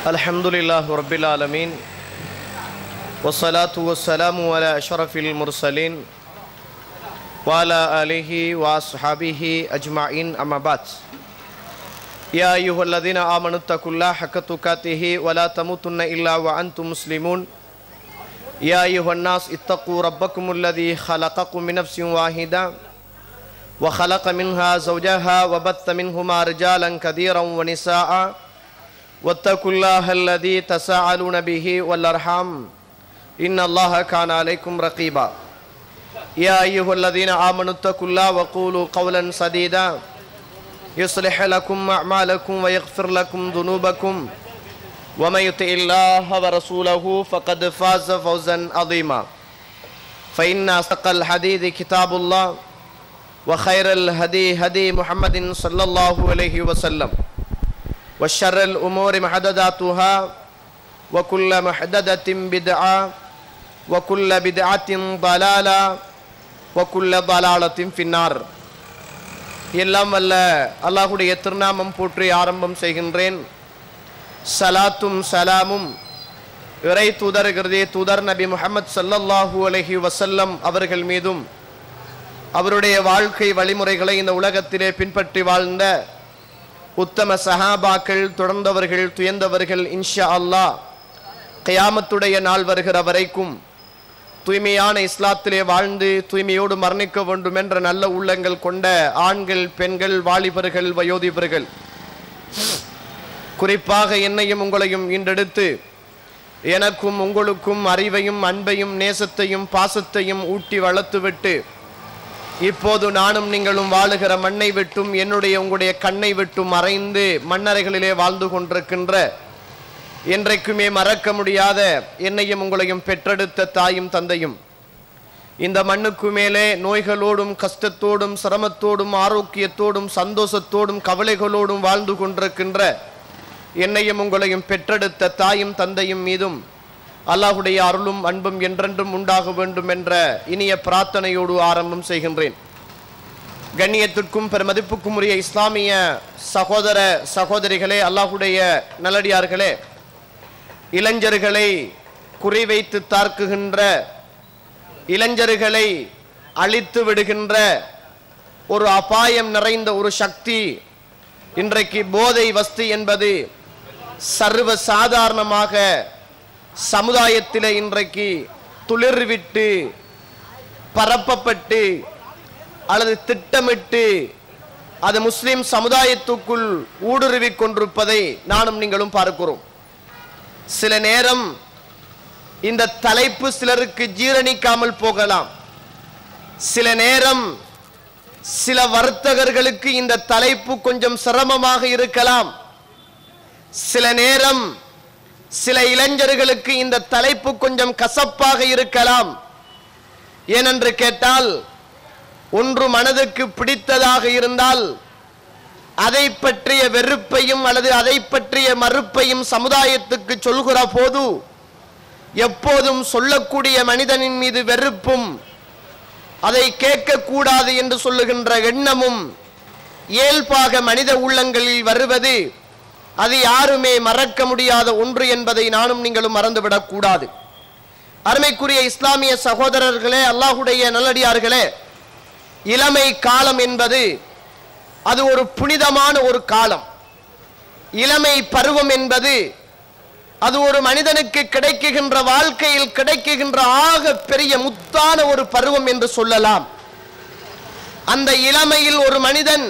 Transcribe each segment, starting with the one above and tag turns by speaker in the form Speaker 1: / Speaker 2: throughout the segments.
Speaker 1: Alhamdulillah Rabbil Alameen Wassalatu wassalamu ala ashrafil mursalin Wa ala alihi wa ashabihi ajma'in amma ba'd Ya ayyuhalladhina amanu taqullaha haqqa tuqatih wa la tamutunna illa wa antum muslimun Ya ayyuhan nas ittaqu rabbakumul ladzi khalaqakum min nafsin wahidah wa khalaqa minha zawjaha wa batta minhuma rijalan katiran wa nisaa'a واتقوا الله الذي تساءلون به والأرحام إن الله كان عليكم رقيبا يا أيها الذين آمنوا اتقوا الله وقولوا قولا سديدا يصلح لكم أعمالكم ويغفر لكم ذنوبكم ومن يطع الله ورسوله فقد فاز فوزا عظيما فإن أصدق الحديث كتاب الله وخير الهدي هدي محمد صلى الله عليه وسلم وشر الأمور محدثاتها وكل محدثة بدعة وكل بدعة ضلالة وكل ضلالة في النار எல்லாம் வல்ல அல்லாஹ்வுடைய திருநாமம் போற்றி ஆரம்பம் செய்கின்றேன். ஸலாத்தும் ஸலாமும் இறை தூதர் நபி முஹம்மது ஸல்லல்லாஹு அலைஹி வஸல்லம் அவர்கள் மீதும் அவருடைய வாழ்க்கை வழிமுறைகளை இந்த உலகத்திலே பின்பற்றி வாழ்ந்த உத்தம சஹாபாக்கள், தொடர்ந்தவர்கள், துயர்ந்தவர்கள் இன்ஷா அல்லாஹ் கியாமத்துடைய நாள் வருகிற வரைக்கும் தூய்மையான இஸ்லாத்திலே வாழ்ந்து தூய்மையோடு மரணிக்க வேண்டும் என்ற நல்ல உள்ளங்கள் கொண்ட ஆண்கள், பெண்கள், வாலிபர்கள், வயோதிபர்கள், குறிப்பாக என்னையும் உங்களையும் இன்றெடுத்து எனக்கும் உங்களுக்கும் அறிவையும் அன்பையும் நேசத்தையும் பாசத்தையும் ஊட்டி வளர்த்துவிட்டு இப்போது நானும் நீங்களும் வாழுகிற மண்ணை விட்டும் என்னுடைய உங்களுடைய கண்ணை விட்டும் மறைந்து மண்ணறைகளிலே வாழ்ந்து கொண்டிருக்கின்ற என்றைக்குமே மறக்க முடியாத என்னையும் உங்களையும் பெற்றெடுத்த தாயும் தந்தையும் இந்த மண்ணுக்கு மேலே நோய்களோடும் கஷ்டத்தோடும் சிரமத்தோடும் ஆரோக்கியத்தோடும் சந்தோஷத்தோடும் கவலைகளோடும் வாழ்ந்து கொண்டிருக்கின்ற என்னையும் உங்களையும் பெற்றெடுத்த தாயும் தந்தையும் மீதும் அல்லாஹ்வுடைய அருளும் அன்பும் என்றென்றும் உண்டாக வேண்டும் என்ற இனிய பிரார்த்தனையோடு ஆரம்பம் செய்கின்றேன். கண்ணியத்திற்கும் பெருமதிப்புக்கும் உரிய இஸ்லாமிய சகோதர சகோதரிகளே, அல்லாஹ்வுடைய நல்லடியார்களே, இளைஞர்களை குறிவைத்து தாக்குகின்ற, இளைஞர்களை அழித்து விடுகின்ற ஒரு அபாயம் நிறைந்த ஒரு சக்தி இன்றைக்கு போதை வஸ்து என்பது சர்வ சாதாரணமாக சமுதாயத்தில் இன்றைக்கு துளிர்விட்டு பரப்பப்பட்டு அல்லது திட்டமிட்டு அது முஸ்லிம் சமுதாயத்துக்குள் ஊடுருவி கொண்டிருப்பதை நானும் நீங்களும் பார்க்கிறோம். சில நேரம் இந்த தலைப்பு சிலருக்கு ஜீரணிக்காமல் போகலாம். சில நேரம் சில வர்த்தகர்களுக்கு இந்த தலைப்பு கொஞ்சம் சிரமமாக இருக்கலாம். சில நேரம் சில இளைஞர்களுக்கு இந்த தலைப்பு கொஞ்சம் கசப்பாக இருக்கலாம். ஏனென்று கேட்டால், ஒன்று மனதுக்கு பிடித்ததாக இருந்தால் அதை பற்றிய வெறுப்பையும் அல்லது அதை பற்றிய மறுப்பையும் சமுதாயத்துக்கு சொல்கிற போது எப்போதும் சொல்லக்கூடிய மனிதனின் மீது வெறுப்பும் அதை கேட்கக்கூடாது என்று சொல்லுகின்ற எண்ணமும் இயல்பாக மனித உள்ளங்களில் வருவது அது யாருமே மறக்க முடியாத ஒன்று என்பதை நானும் நீங்களும் மறந்துவிடக் கூடாது. அருமைக்குரிய இஸ்லாமிய சகோதரர்களே, அல்லாஹ்வுடைய நல்லடியார்களே, இளமை காலம் என்பது அது ஒரு புனிதமான ஒரு காலம். இளமை பருவம் என்பது அது ஒரு மனிதனுக்கு கிடைக்குகின்ற, வாழ்க்கையில் கிடைக்குகின்ற ஆக பெரிய முத்தான ஒரு பருவம் என்று சொல்லலாம். அந்த இளமையில் ஒரு மனிதன்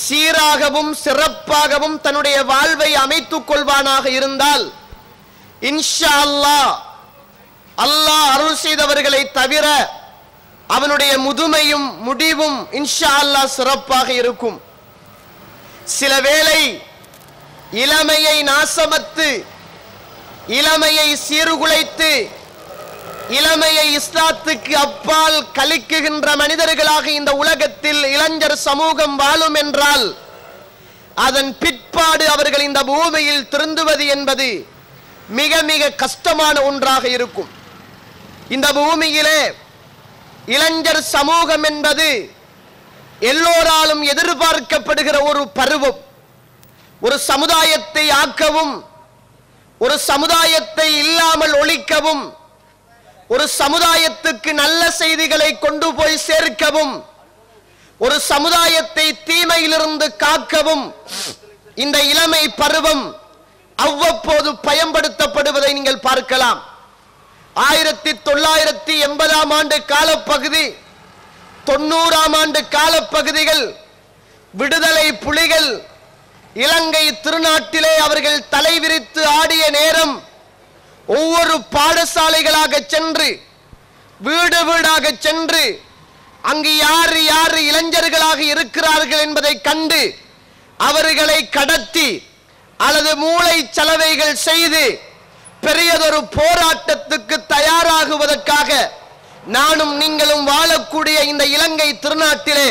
Speaker 1: சீராகவும் சிறப்பாகவும் தன்னுடைய வாழ்வை அமைத்துக் கொள்வானாக இருந்தால் இன்ஷா அல்லாஹ், அல்லாஹ் அருள் செய்தவர்களை தவிர அவனுடைய முதுமையும் முடிவும் இன்ஷா அல்லாஹ் சிறப்பாக இருக்கும். சில வேளை இளமையை நாசமத்து, இளமையை சீர்குலைத்து, இளமையை இஸ்லாத்துக்கு அப்பால் கழிக்குகின்ற மனிதர்களாக இந்த உலகத்தில் இளைஞர் சமூகம் வாழும் என்றால் அதன் பிற்பாடு அவர்கள் இந்த பூமியில் திருந்துவது என்பது மிக மிக கஷ்டமான ஒன்றாக இருக்கும். இந்த பூமியிலே இளைஞர் சமூகம் என்பது எல்லோராலும் எதிர்பார்க்கப்படுகிற ஒரு பருவம். ஒரு சமுதாயத்தை ஆக்கவும் ஒரு சமுதாயத்தை இல்லாமல் ஒழிக்கவும், ஒரு சமுதாயத்துக்கு நல்ல செய்திகளை கொண்டு போய் சேர்க்கவும், ஒரு சமுதாயத்தை தீமையிலிருந்து காக்கவும் இந்த இளமை பருவம் அவ்வப்போது பயன்படுத்தப்படுவதை நீங்கள் பார்க்கலாம். 1980ஆம் ஆண்டு காலப்பகுதி, 90ஆம் ஆண்டு காலப்பகுதிகள், விடுதலை புலிகள் இலங்கை திருநாட்டிலே அவர்கள் தலைவிரித்து ஆடிய நேரம், ஒவ்வொரு பாடசாலைகளாக சென்று, வீடு வீடாக சென்று, அங்கு யார் யார் இளைஞர்களாக இருக்கிறார்கள் என்பதை கண்டு அவர்களை கடத்தி அல்லது மூளை சலவைகள் செய்து பெரியதொரு போராட்டத்துக்கு தயாராகுவதற்காக நானும் நீங்களும் வாழக்கூடிய இந்த இலங்கை திருநாட்டிலே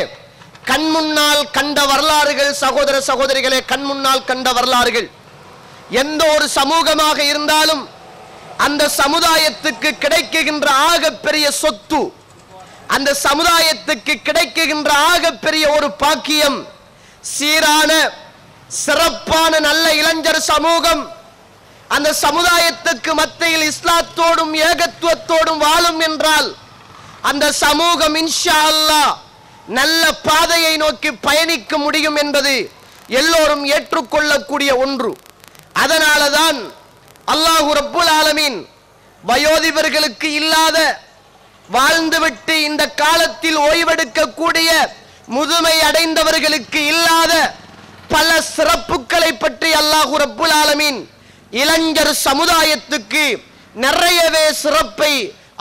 Speaker 1: கண்முன்னால் கண்ட வரலாறுகள், சகோதர சகோதரிகளே, கண்முன்னால் கண்ட வரலாறுகள். எந்த ஒரு சமூகமாக இருந்தாலும் அந்த சமுதாயத்துக்கு கிடைக்குகின்ற ஆகப்பெரிய சொத்து, அந்த சமுதாயத்துக்கு கிடைக்குகின்ற ஆகப்பெரிய ஒரு பாக்கியம் சீரான சிறப்பான நல்ல இளைஞர் சமூகம். அந்த சமுதாயத்துக்கு மத்தியில் இஸ்லாத்தோடும் ஏகத்துவத்தோடும் வாழும் என்றால் அந்த சமூகம் இன்ஷா அல்லாஹ் நல்ல பாதையை நோக்கி பயணிக்க முடியும் என்பது எல்லோரும் ஏற்றுக்கொள்ளக்கூடிய ஒன்று. அதனாலதான் அல்லாஹ் ரப்புல் ஆலமீன் வயோதிபர்களுக்கு இல்லாத, வாழ்ந்துவிட்டு இந்த காலத்தில் ஓய்வெடுக்கக்கூடிய முதுமை அடைந்தவர்களுக்கு இல்லாத பல சிறப்புகளை பற்றி அல்லாஹ் ரப்புல் ஆலமீன் இளைஞர் சமுதாயத்துக்கு நிறையவே சிறப்பை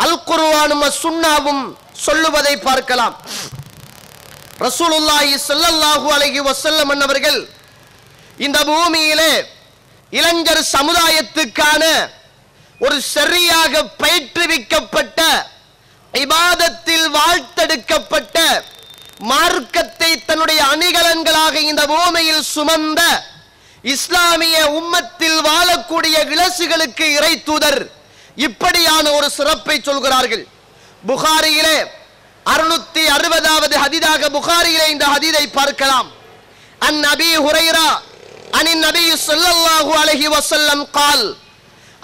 Speaker 1: அல் குர்ஆனும் சுன்னாவும் சொல்லுவதை பார்க்கலாம். ரசூலுல்லாஹி ஸல்லல்லாஹு அலைஹி வஸல்லம் அவர்கள் இந்த பூமியிலே இளைஞர் சமுதாயத்துக்கான ஒரு சரியாக பயிற்றுவிக்கப்பட்ட, இபாதத்தில் வாழ்த்தெடுக்கப்பட்ட, மார்க்கத்தை தன்னுடைய அணிகலன்களாக இந்த பூமியில் சுமந்த இஸ்லாமிய உம்மத்தில் வாழக்கூடிய இளசுகளுக்கு இறை தூதர் இப்படியான ஒரு சிறப்பை சொல்கிறார்கள். புகாரியிலே 660வது ஹதீதாக புகாரியிலே இந்த ஹதீதை பார்க்கலாம். அன் நபி ஹுரைரா அனின் நபி ஸல்லல்லாஹு அலைஹி வஸல்லம் قال,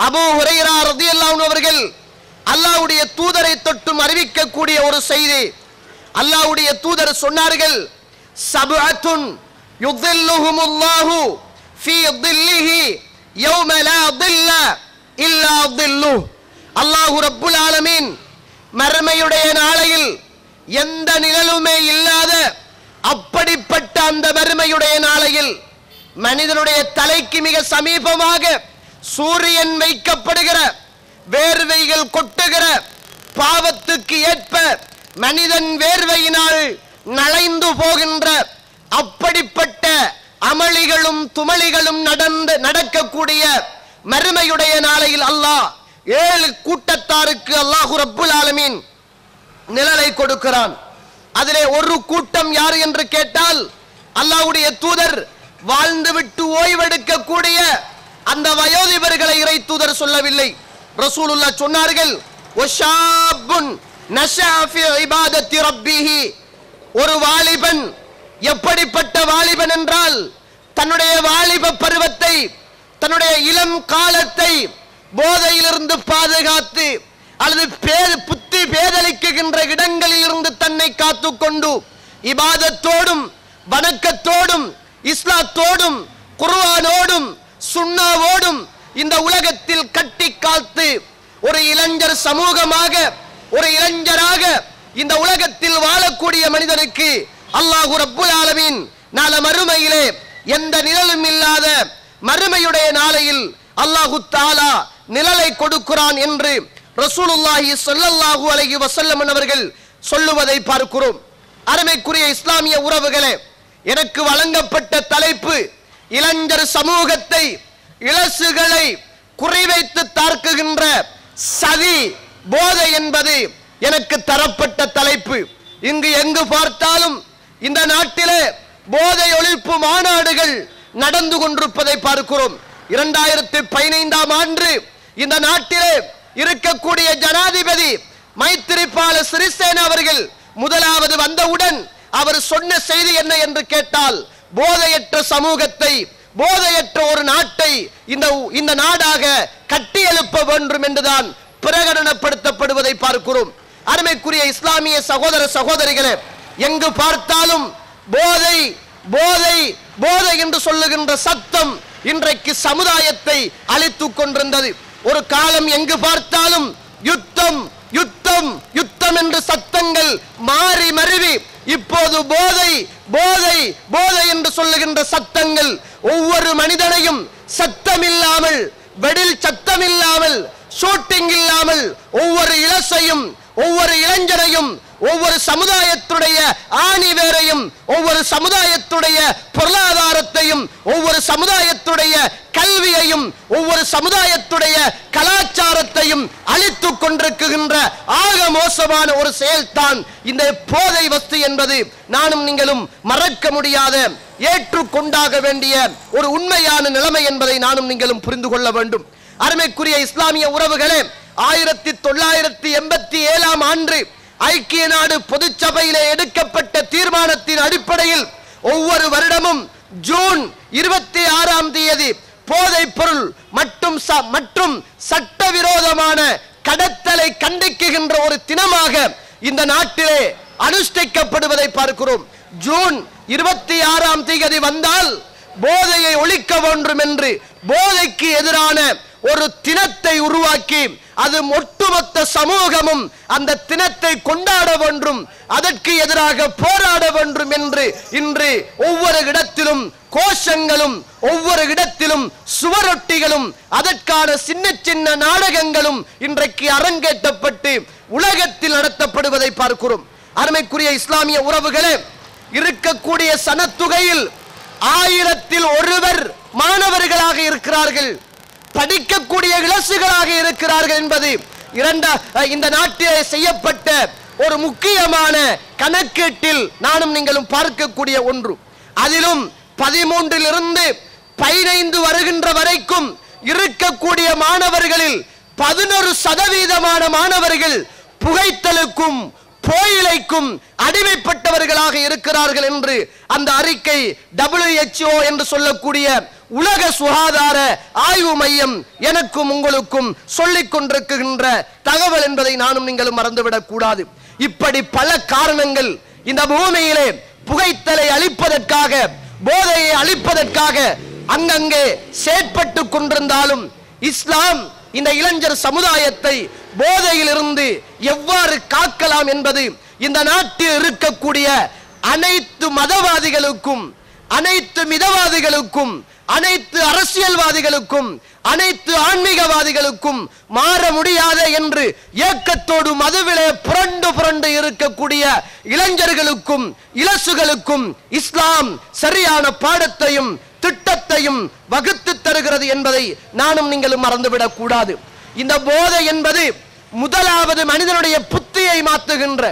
Speaker 1: அபூ ஹுரைரா ரலியல்லாஹு அன்ஹு அவர்கள் அல்லாஹ்வுடைய தூதரை தொட்டும் அறிவிக்கக்கூடிய ஒரு செய்தி. அல்லாஹ்வுடைய தூதர் சொன்னார்கள், சபஅத்துன் யுதில்லுஹுமுல்லாஹு ஃபீ தில்லிஹி யௌம லா தில்ல இல்லா தில்லுஹு. அல்லாஹ் ரப்புல் ஆலமீன் மறுமையுடைய நாளையில் எந்த நிழலுமே இல்லாத அப்படிப்பட்ட அந்த மறுமையுடைய நாளையில் மனிதனுடைய தலைக்கு மிக சமீபமாக சூரியன் வைக்கப்படுகிற, வேர்வைகள் கொட்டுகிற, பாவத்துக்கு ஏற்ப மனிதன் வேர்வையினால் நனைந்து போகின்ற அப்படிப்பட்ட அமளிகளும் துமளிகளும் நடக்கக்கூடிய மறுமையுடைய நாளையில் அல்லாஹ் 7 கூட்டத்தாருக்கு அல்லாஹ் ரப்புல் ஆலமீன் நிழலை கொடுக்கிறான். அதிலே ஒரு கூட்டம் யார் என்று கேட்டால் அல்லாஹ்வுடைய தூதர் வாழ்ந்துவிட்டு ஓய்வெடுக்கக்கூடிய அந்த வயோதிபர்களை இறை தூதர் சொல்லவில்லை. ரசூலுல்லாஹ் சொன்னார்கள், வஷாபுன் நஷா ஃபி இபாதத்தி ரப்பிஹி. ஒரு வாலிபன், எப்படிப்பட்ட வாலிபன் என்றால் தன்னுடைய வாலிப பருவத்தை, தன்னுடைய இளம் காலத்தை போதையிலிருந்து பாதுகாத்து அல்லது புத்தி பேதலிக்குகின்ற இடங்களில் இருந்து தன்னை காத்துக்கொண்டு இபாதத்தோடும் வணக்கத்தோடும் இஸ்லாத்தோடும் குர்ஆனோடும் சுன்னாவோடும் இந்த உலகத்தில் கட்டி காத்து ஒரு இளைஞர் சமூகமாக, ஒரு இளைஞராக இந்த உலகத்தில் வாழக்கூடிய மனிதனுக்கு அல்லாஹ் ரப்புல் ஆலமீன் நாளை மறுமையிலே எந்த நிழலும் இல்லாத மறுமையுடைய நாளையில் அல்லாஹு தஆலா நிழலை கொடுக்கிறான் என்று ரசூலுல்லாஹி ஸல்லல்லாஹு அலைஹி வஸல்லம் அவர்கள் சொல்லுவதை பார்க்கிறோம். அருமைக்குரிய இஸ்லாமிய உறவுகளே, எனக்கு வழங்கப்பட்ட தலைப்பு இளைஞர் சமூகத்தை, இளசுகளை குறிவைத்து தாக்குகின்ற சதி போதை என்பது எனக்கு தரப்பட்ட தலைப்பு. இங்கு எங்கு பார்த்தாலும் இந்த நாட்டிலே போதை ஒழிப்பு மாநாடுகள் நடந்து கொண்டிருப்பதை பார்க்கிறோம். 2015ஆம் ஆண்டு இந்த நாட்டிலே இருக்கக்கூடிய ஜனாதிபதி மைத்திரிபால சிறிசேன அவர்கள் முதலாவது வந்தவுடன் அவர் சொன்ன செய்தி என்ன என்று கேட்டால், போதையற்ற சமூகத்தை, போதையற்ற ஒரு நாட்டை இந்த நாடாக கட்டியெழுப்ப வேண்டும் என்றுதான் பிரகடனப்படுத்தப்படுவதை பார்க்கிறோம். அருமைக்குரிய இஸ்லாமிய சகோதர சகோதரிகளே, எங்கு பார்த்தாலும் போதை போதை போதை என்று சொல்லுகின்ற சத்தம் இன்றைக்கு சமுதாயத்தை அழித்துக் கொண்டிருந்தது. ஒரு காலம் எங்கு பார்த்தாலும் யுத்தம் யுத்தம் யுத்தம் என்று சத்தங்கள் மாறி மருவி இப்போது போதை போதை போதை என்று சொல்லுகின்ற சத்தங்கள் ஒவ்வொரு மனிதனையும் சத்தமில்லாமல், வெடில் சத்தமில்லாமல், ஷூட்டிங் இல்லாமல் ஒவ்வொரு இளசையும், ஒவ்வொரு இளைஞரையும், ஒவ்வொரு சமுதாயத்துடைய ஆணிவேரையும், ஒவ்வொரு சமுதாயத்துடைய பொருளாதாரத்தையும், ஒவ்வொரு சமுதாயத்துடைய கல்வியையும், ஒவ்வொரு சமுதாயத்துடைய கலாச்சாரத்தையும் அழித்துக் கொண்டிருக்கின்ற ஆக மோசமான ஒரு செயல்தான் இந்த போதை வஸ்து என்பது நானும் நீங்களும் மறக்க முடியாத, ஏற்றுக்கொண்டாக வேண்டிய ஒரு உண்மையான நிலைமை என்பதை நானும் நீங்களும் புரிந்து கொள்ள வேண்டும். அருமைக்குரிய இஸ்லாமிய உறவுகளே, 1987 ஆண்டு ஐக்கிய நாடு பொதுச்சபையிலே எடுக்கப்பட்ட தீர்மானத்தின் அடிப்படையில் ஒவ்வொரு வருடமும் ஜூன் 26 போதைப் பொருள் மற்றும் சட்டவிரோதமான கடத்தலை கண்டிக்கின்ற ஒரு தினமாக இந்த நாட்டிலே அனுஷ்டிக்கப்படுவதை பார்க்கிறோம். ஜூன் 26 வந்தால் போதையை ஒழிக்க வேண்டும் என்று போதைக்கு எதிரான ஒரு தினத்தை உருவாக்கி அது ஒட்டுமொத்த சமூகமும் அந்த தினத்தை கொண்டாட வேண்டும், அதற்கு எதிராக போராட வேண்டும் என்று இன்று ஒவ்வொரு இடத்திலும் கோஷங்களும், ஒவ்வொரு இடத்திலும் சுவரொட்டிகளும், அதற்கான சின்ன சின்ன நாடகங்களும் இன்றைக்கு அரங்கேற்றப்பட்டு உலகத்தில் நடத்தப்படுவதை பார்க்கிறோம். அருமைக்குரிய இஸ்லாமிய உறவுகளே, இருக்கக்கூடிய சனத்தொகையில் 1000-ல் 1 மாணவர்களாக இருக்கிறார்கள், படிக்கக்கூடிய இளசுகளாக இருக்கிறார்கள் என்பது இந்த நாட்டிலே செய்யப்பட்ட ஒரு முக்கியமான கணக்கீட்டில் நானும் நீங்களும் பார்க்கக்கூடிய ஒன்று. அதிலும் 13-லிருந்து 15 வருகின்ற வரைக்கும் இருக்கக்கூடிய மாணவர்களில் 11% மாணவர்கள் புகைத்தலுக்கும் போயிலைக்கும் அடிமைப்பட்டவர்களாக இருக்கிறார்கள் என்று அந்த அறிக்கை WHO என்று சொல்லக்கூடிய உலக சுகாதார ஆய்வு மையம் எனக்கும் உங்களுக்கும் சொல்லிக் கொண்டிருக்கின்ற தகவல் என்பதை நானும் நீங்களும் மறந்துவிடக் கூடாது. இப்படி பல காரணங்கள் இந்த பூமியிலே புகைத்தலை அழிப்பதற்காக, போதையை அழிப்பதற்காக அங்கங்கே செயற்பட்டு கொண்டிருந்தாலும் இஸ்லாம் இந்த இளைஞர் சமுதாயத்தை போதையில் இருந்து எவ்வாறு காக்கலாம் என்பது இந்த நாட்டில் இருக்கக்கூடிய அனைத்து மதவாதிகளுக்கும், அனைத்து மிதவாதிகளுக்கும், அனைத்து அரசியல்வாதிகளுக்கும், அனைத்து ஆன்மீகவாதிகளுக்கும் மாற முடியாத என்று ஏக்கத்தோடு மதுவிலே புரண்டு புரண்டு இருக்கக்கூடிய இளைஞர்களுக்கும் இளசுகளுக்கும் இஸ்லாம் சரியான பாடத்தையும் திட்டத்தையும் வகுத்து தருகிறது என்பதை நானும் நீங்களும் மறந்துவிடக் கூடாது. இந்த போதை என்பது முதலாவது மனிதனுடைய புத்தியை மாற்றுகின்ற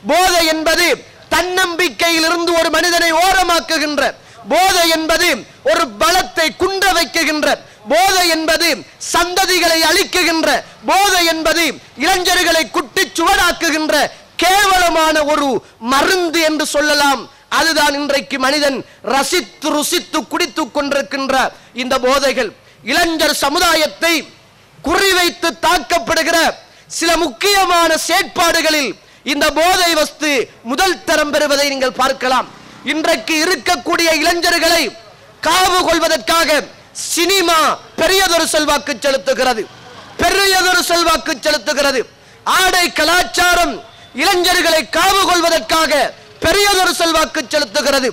Speaker 1: போதை என்பது தன்னம்பிக்கையில் இருந்து ஒரு மனிதனை ஓரமாக்குகின்ற போதை என்பது ஒரு பலத்தை குன்ற வைக்குகின்ற போதை என்பது சந்ததிகளை அழிக்குகின்ற போதை என்பது இளைஞர்களை குட்டி சுவடாக்குகின்ற கேவலமான ஒரு மருந்து என்று சொல்லலாம். அதுதான் இன்றைக்கு மனிதன் ரசித்து ருசித்து குடித்துக் கொண்டிருக்கின்ற இந்த போதைகள். இளைஞர் சமுதாயத்தை குறிவைத்து தாக்கப்படுகிற சில முக்கியமான செயற்பாடுகளில் இந்த போதை வஸ்து முதல் தரம் பெறுவதை நீங்கள் பார்க்கலாம். இன்றைக்கு இருக்கக்கூடிய இளைஞர்களை காவு கொள்வதற்காக சினிமா பெரியதொரு செல்வாக்கு செலுத்துகிறது, பெரியதொரு செல்வாக்கு செலுத்துகிறது. ஆடை கலாச்சாரம் இளைஞர்களை காவு கொள்வதற்காக பெரியதொரு செல்வாக்கு செலுத்துகிறது.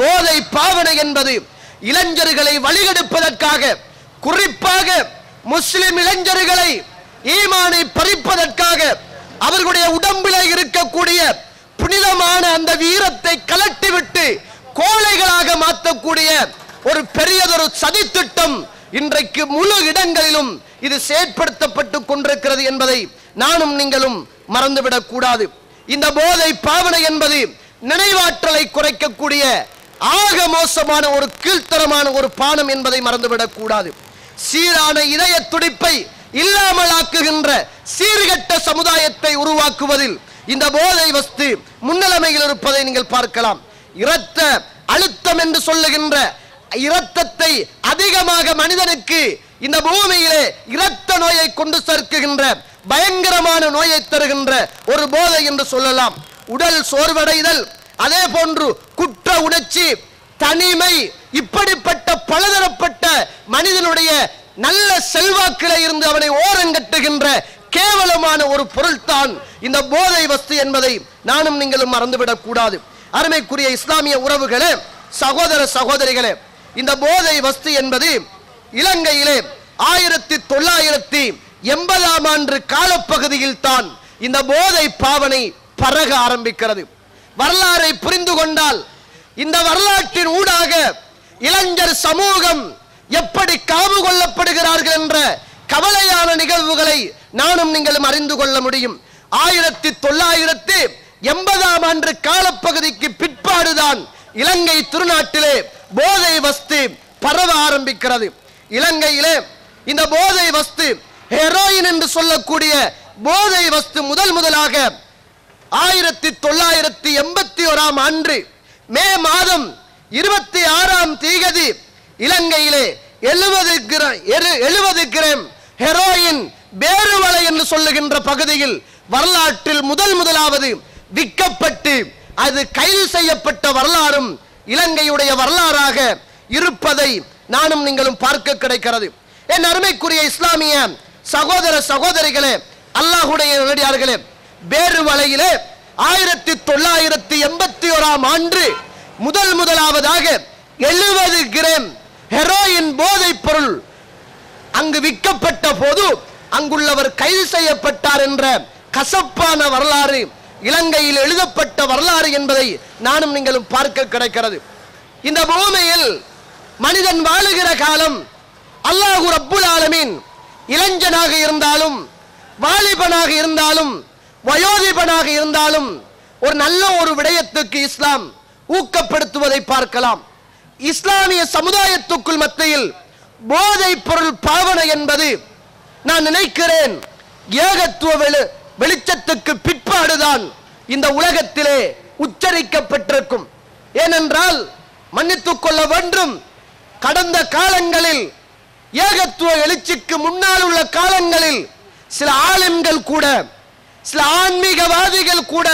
Speaker 1: போதை பாவனை என்பது இளைஞர்களை வழிகெடுப்பதற்காக, குறிப்பாக முஸ்லிம் இளைஞர்களை ஈமானை பறிப்பதற்காக, அவர்களுடைய உடம்பிலே இருக்கக்கூடிய புனிதமான அந்த வீரத்தை கலட்டிவிட்டு கோழைகளாக மாற்றக்கூடிய ஒரு பெரியதொரு சதித்திட்டம் இன்றைக்கு முழு இடங்களிலும் இது செயற்படுத்தப்பட்டு கொண்டிருக்கிறது என்பதை நானும் நீங்களும் மறந்துவிடக் கூடாது. இந்த போதை பாவனை என்பது நினைவாற்றலை குறைக்கக்கூடிய ஆக மோசமான ஒரு கீழ்த்தரமான ஒரு பானம் என்பதை மறந்துவிடக் கூடாது. சீரான இதய துடிப்பை இல்லாமல் ஆக்குகின்ற சீர்கெட்ட சமுதாயத்தை உருவாக்குவதில் இந்த போதை வஸ்து முன்னிலைமையில் இருப்பதை நீங்கள் பார்க்கலாம். இரத்த அழுத்தம் என்று சொல்லுகின்ற இரத்தத்தை அதிகமாக மனிதனுக்கு இந்த பூமியிலே இரத்த நோயை கொண்டு சேர்க்கின்ற பயங்கரமான நோயை தருகின்ற ஒரு போதை என்று சொல்லலாம். உடல் சோர்வடைதல், அதே போன்று குற்ற உணர்ச்சி, தனிமை, இப்படிப்பட்ட பலதரப்பட்ட மனிதனுடைய நல்ல செல்வாக்கிலே இருந்து அவனை ஓரங்கட்டுகின்ற கேவலமான ஒரு பொருள்தான் இந்த போதை வஸ்து என்பதை நானும் நீங்களும் மறந்துவிடக் கூடாது. அருமைக்குரிய இஸ்லாமிய உறவுகளே, சகோதர சகோதரிகளே, இந்த போதை வஸ்து என்பது இலங்கையிலே 1980ஆம் ஆண்டு காலப்பகுதியில் தான் இந்த போதை பாவனை பரக ஆரம்பிக்கிறது. வரலாறை புரிந்து கொண்டால் இந்த வரலாற்றின் ஊடாக இளைஞர் சமூகம் எப்படி காவு கொள்ளப்படுகிறார்கள் என்ற கவலையான நிகழ்வுகளை நானும் நீங்களும் அறிந்து கொள்ள முடியும். 1980ஆம் ஆண்டு காலப்பகுதிக்கு பிற்பாடுதான் இலங்கை திருநாட்டிலே போதை வஸ்து பரவ ஆரம்பிக்கிறது. இலங்கையிலே இந்த போதை வஸ்து ஹெரோயின் என்று சொல்லக்கூடிய போதை வஸ்து முதலாக 1981ஆம் ஆண்டு மே மாதம் 26ஆம் தேதி இலங்கையிலே 70 கிராம் ஹெரோயின் பேருவளை என்று சொல்லுகின்ற பகுதியில் வரலாற்றில் முதலாவது விற்கப்பட்டு அது கைது செய்யப்பட்ட வரலாறும் இலங்கையுடைய வரலாறாக இருப்பதை நானும் நீங்களும் பார்க்க கிடைக்கிறது. என் அருமைக்குரிய இஸ்லாமிய சகோதர சகோதரிகளே, அல்லாஹ்வுடைய நல்லடியார்களே, பேருவளையிலே 1981ஆம் ஆண்டு முதலாவதாக 70 கிராம் ஹெரோயின் போதைப் பொருள் அங்கு விற்கப்பட்ட போது அங்குள்ளவர் கைது செய்யப்பட்டார் என்ற கசப்பான வரலாறு இலங்கையில் எழுதப்பட்ட வரலாறு என்பதை நானும் நீங்களும் பார்க்க கிடைக்கிறது. இந்த பூமியில் மனிதன் வாழுகிற காலம் அல்லாஹ் ரப்புல் ஆலமீன் இளைஞனாக இருந்தாலும் வாலிபனாக இருந்தாலும் வயோதிபனாக இருந்தாலும் ஒரு நல்ல ஒரு விடயத்துக்கு இஸ்லாம் ஊக்கப்படுத்துவதை பார்க்கலாம். இஸ்லாமிய சமுதாயத்துக்குள் மத்தியில் போதைப் பொருள் பாவனை என்பது நான் நினைக்கிறேன் ஏகத்துவ வெளிச்சத்துக்கு பிற்பாடுதான் இந்த உலகத்திலே உச்சரிக்கப்பட்டிருக்கும். ஏனென்றால் மன்னித்துக் கொள்ள வேண்டும், கடந்த காலங்களில் ஏகத்துவ எழுச்சிக்கு முன்னால் உள்ள காலங்களில் சில ஆலிம்கள் கூட, சில ஆன்மீகவாதிகள் கூட,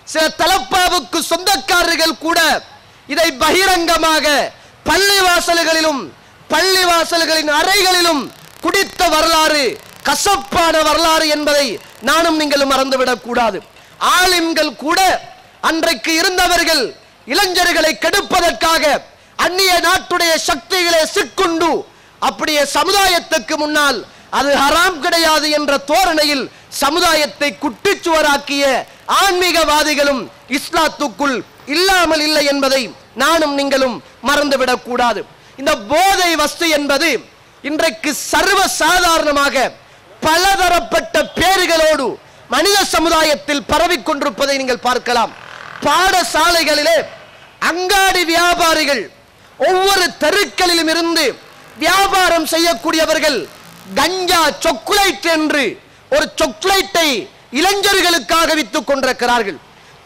Speaker 1: சில தலப்பாவுக்கு சொந்தக்காரர்கள் கூட இதை பகிரங்கமாக பள்ளிவாசல்களிலும் பள்ளிவாசல்களின் அறைகளிலும் குடித்த வரலாறு கசப்பான வரலாறு என்பதை நானும் நீங்களும் மறந்துவிடக் கூடாது. ஆலிம்கள் கூட அன்றைக்கு இருந்தவர்கள் இளைஞர்களை கெடுப்பதற்காக அந்நிய நாட்டுடைய சக்திகளை சிக்குண்டு அப்படியே சமுதாயத்துக்கு முன்னால் அது ஹராம் கிடையாது என்ற தோரணையில் சமுதாயத்தை குட்டிச்சுவராக்கிய ஆன்மீகவாதிகளும் இஸ்லாத்துக்குள் இல்லாமல் இல்லை என்பதை நானும் நீங்களும் மறந்துவிடக் கூடாது. இந்த போதை வஸ்து என்பது இன்றைக்கு சர்வ சாதாரணமாக பலதரப்பட்ட பேறுகளோடு மனித சமுதாயத்தில் பரவிக் கொண்டிருப்பதை நீங்கள் பார்க்கலாம். பாடசாலைகளிலே அங்காடி வியாபாரிகள், ஒவ்வொரு தெருக்களிலும் இருந்து வியாபாரம் செய்யக்கூடியவர்கள் கஞ்சா சாக்லேட் என்று ஒரு சாக்லேட்டை இளைஞர்களுக்காக வித்துக் கொண்டிருக்கிறார்கள்.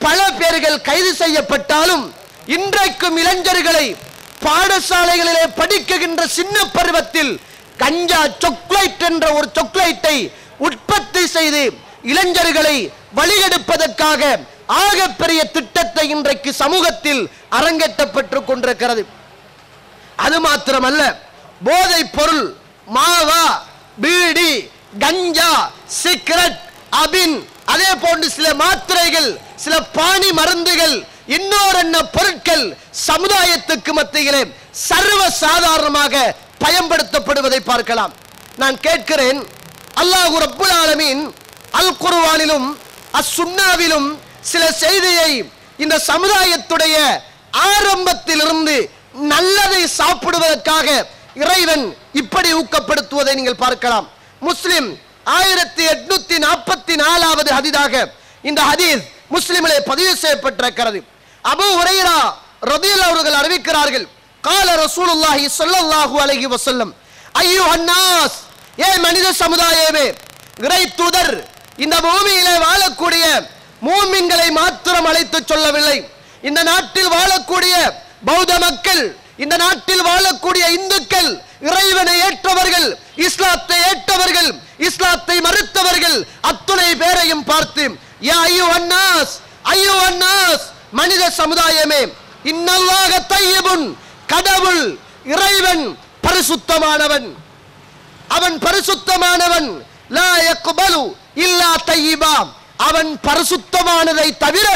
Speaker 1: பல பேர்கள் கைது செய்யப்பட்டாலும் இன்றைக்கும் இளைஞர்களை பாடசாலைகளிலே படிக்கின்ற சின்ன பருவத்தில் கஞ்சா சாக்லேட் என்ற ஒரு சாக்லேட்டை உற்பத்தி செய்து இளைஞர்களை வழிகெடுப்பதற்காக ஆகப்பெரிய திட்டத்தை இன்றைக்கு சமூகத்தில் அரங்கேற்றப்பட்டுக் கொண்டிருக்கிறது. அது மாத்திரமல்ல, போதை பொருள் மாவா, பீடி, கஞ்சா, சிகரெட், அபின், அதே போன்று சில மாத்திரைகள், சில பானி மருந்துகள், இன்னொரு பொருட்கள் சமுதாயத்துக்கு மத்தியிலே சர்வ சாதாரணமாக பயன்படுத்தப்படுவதை பார்க்கலாம். நான் கேட்கிறேன், அல்லாஹ் ரப்புல் ஆலமீன் அல் குர்ஆனிலும் அஸ்-சுன்னாவிலும் சில செய்தியை இந்த சமுதாயத்துடைய ஆரம்பத்திலிருந்து நல்லதை சாப்பிடுவதற்காக இறைவன் இப்படி ஊக்கப்படுத்துவதை நீங்கள் பார்க்கலாம். முஸ்லிம் 1844வது ஹதீஸாக இந்த ஹதீஸ் முஸ்லிமிலே பதிவு செய்யப்பட்டிருக்கிறது. அபூ ஹுரைரா ரலியல்லாஹு அவர்கள் அறிவிக்கிறார்கள், قال رسول الله صلى الله عليه وسلم ايها الناس, ஏ மனித சமுதாயமே, இறை தூதர் இந்த பூமியிலே வாழக்கூடிய மூமின்களை மாத்திரம் அழைத்து சொல்லவில்லை. இந்த நாட்டில் வாழக்கூடிய பௌத்த மக்கள், இந்த நாட்டில் வாழக்கூடிய இந்துக்கள் இறைவனை ஏற்றவர்கள், இஸ்லாத்தை ஏற்றவர்கள், இஸ்லாத்தை மறுத்தவர்கள் அத்துணை பேரையும் பார்த்து யா அய்யுஹன் நாஸ், மனித சமுதாயமே, இன்னல்லாஹ தய்யிபுன், கடவுள் இறைவன் பரிசுத்தமானவன், அவன் பரிசுத்தமானவன், லா யக்பலு இல்லா தய்யிபா, அவன் பரிசுத்தமானதை தவிர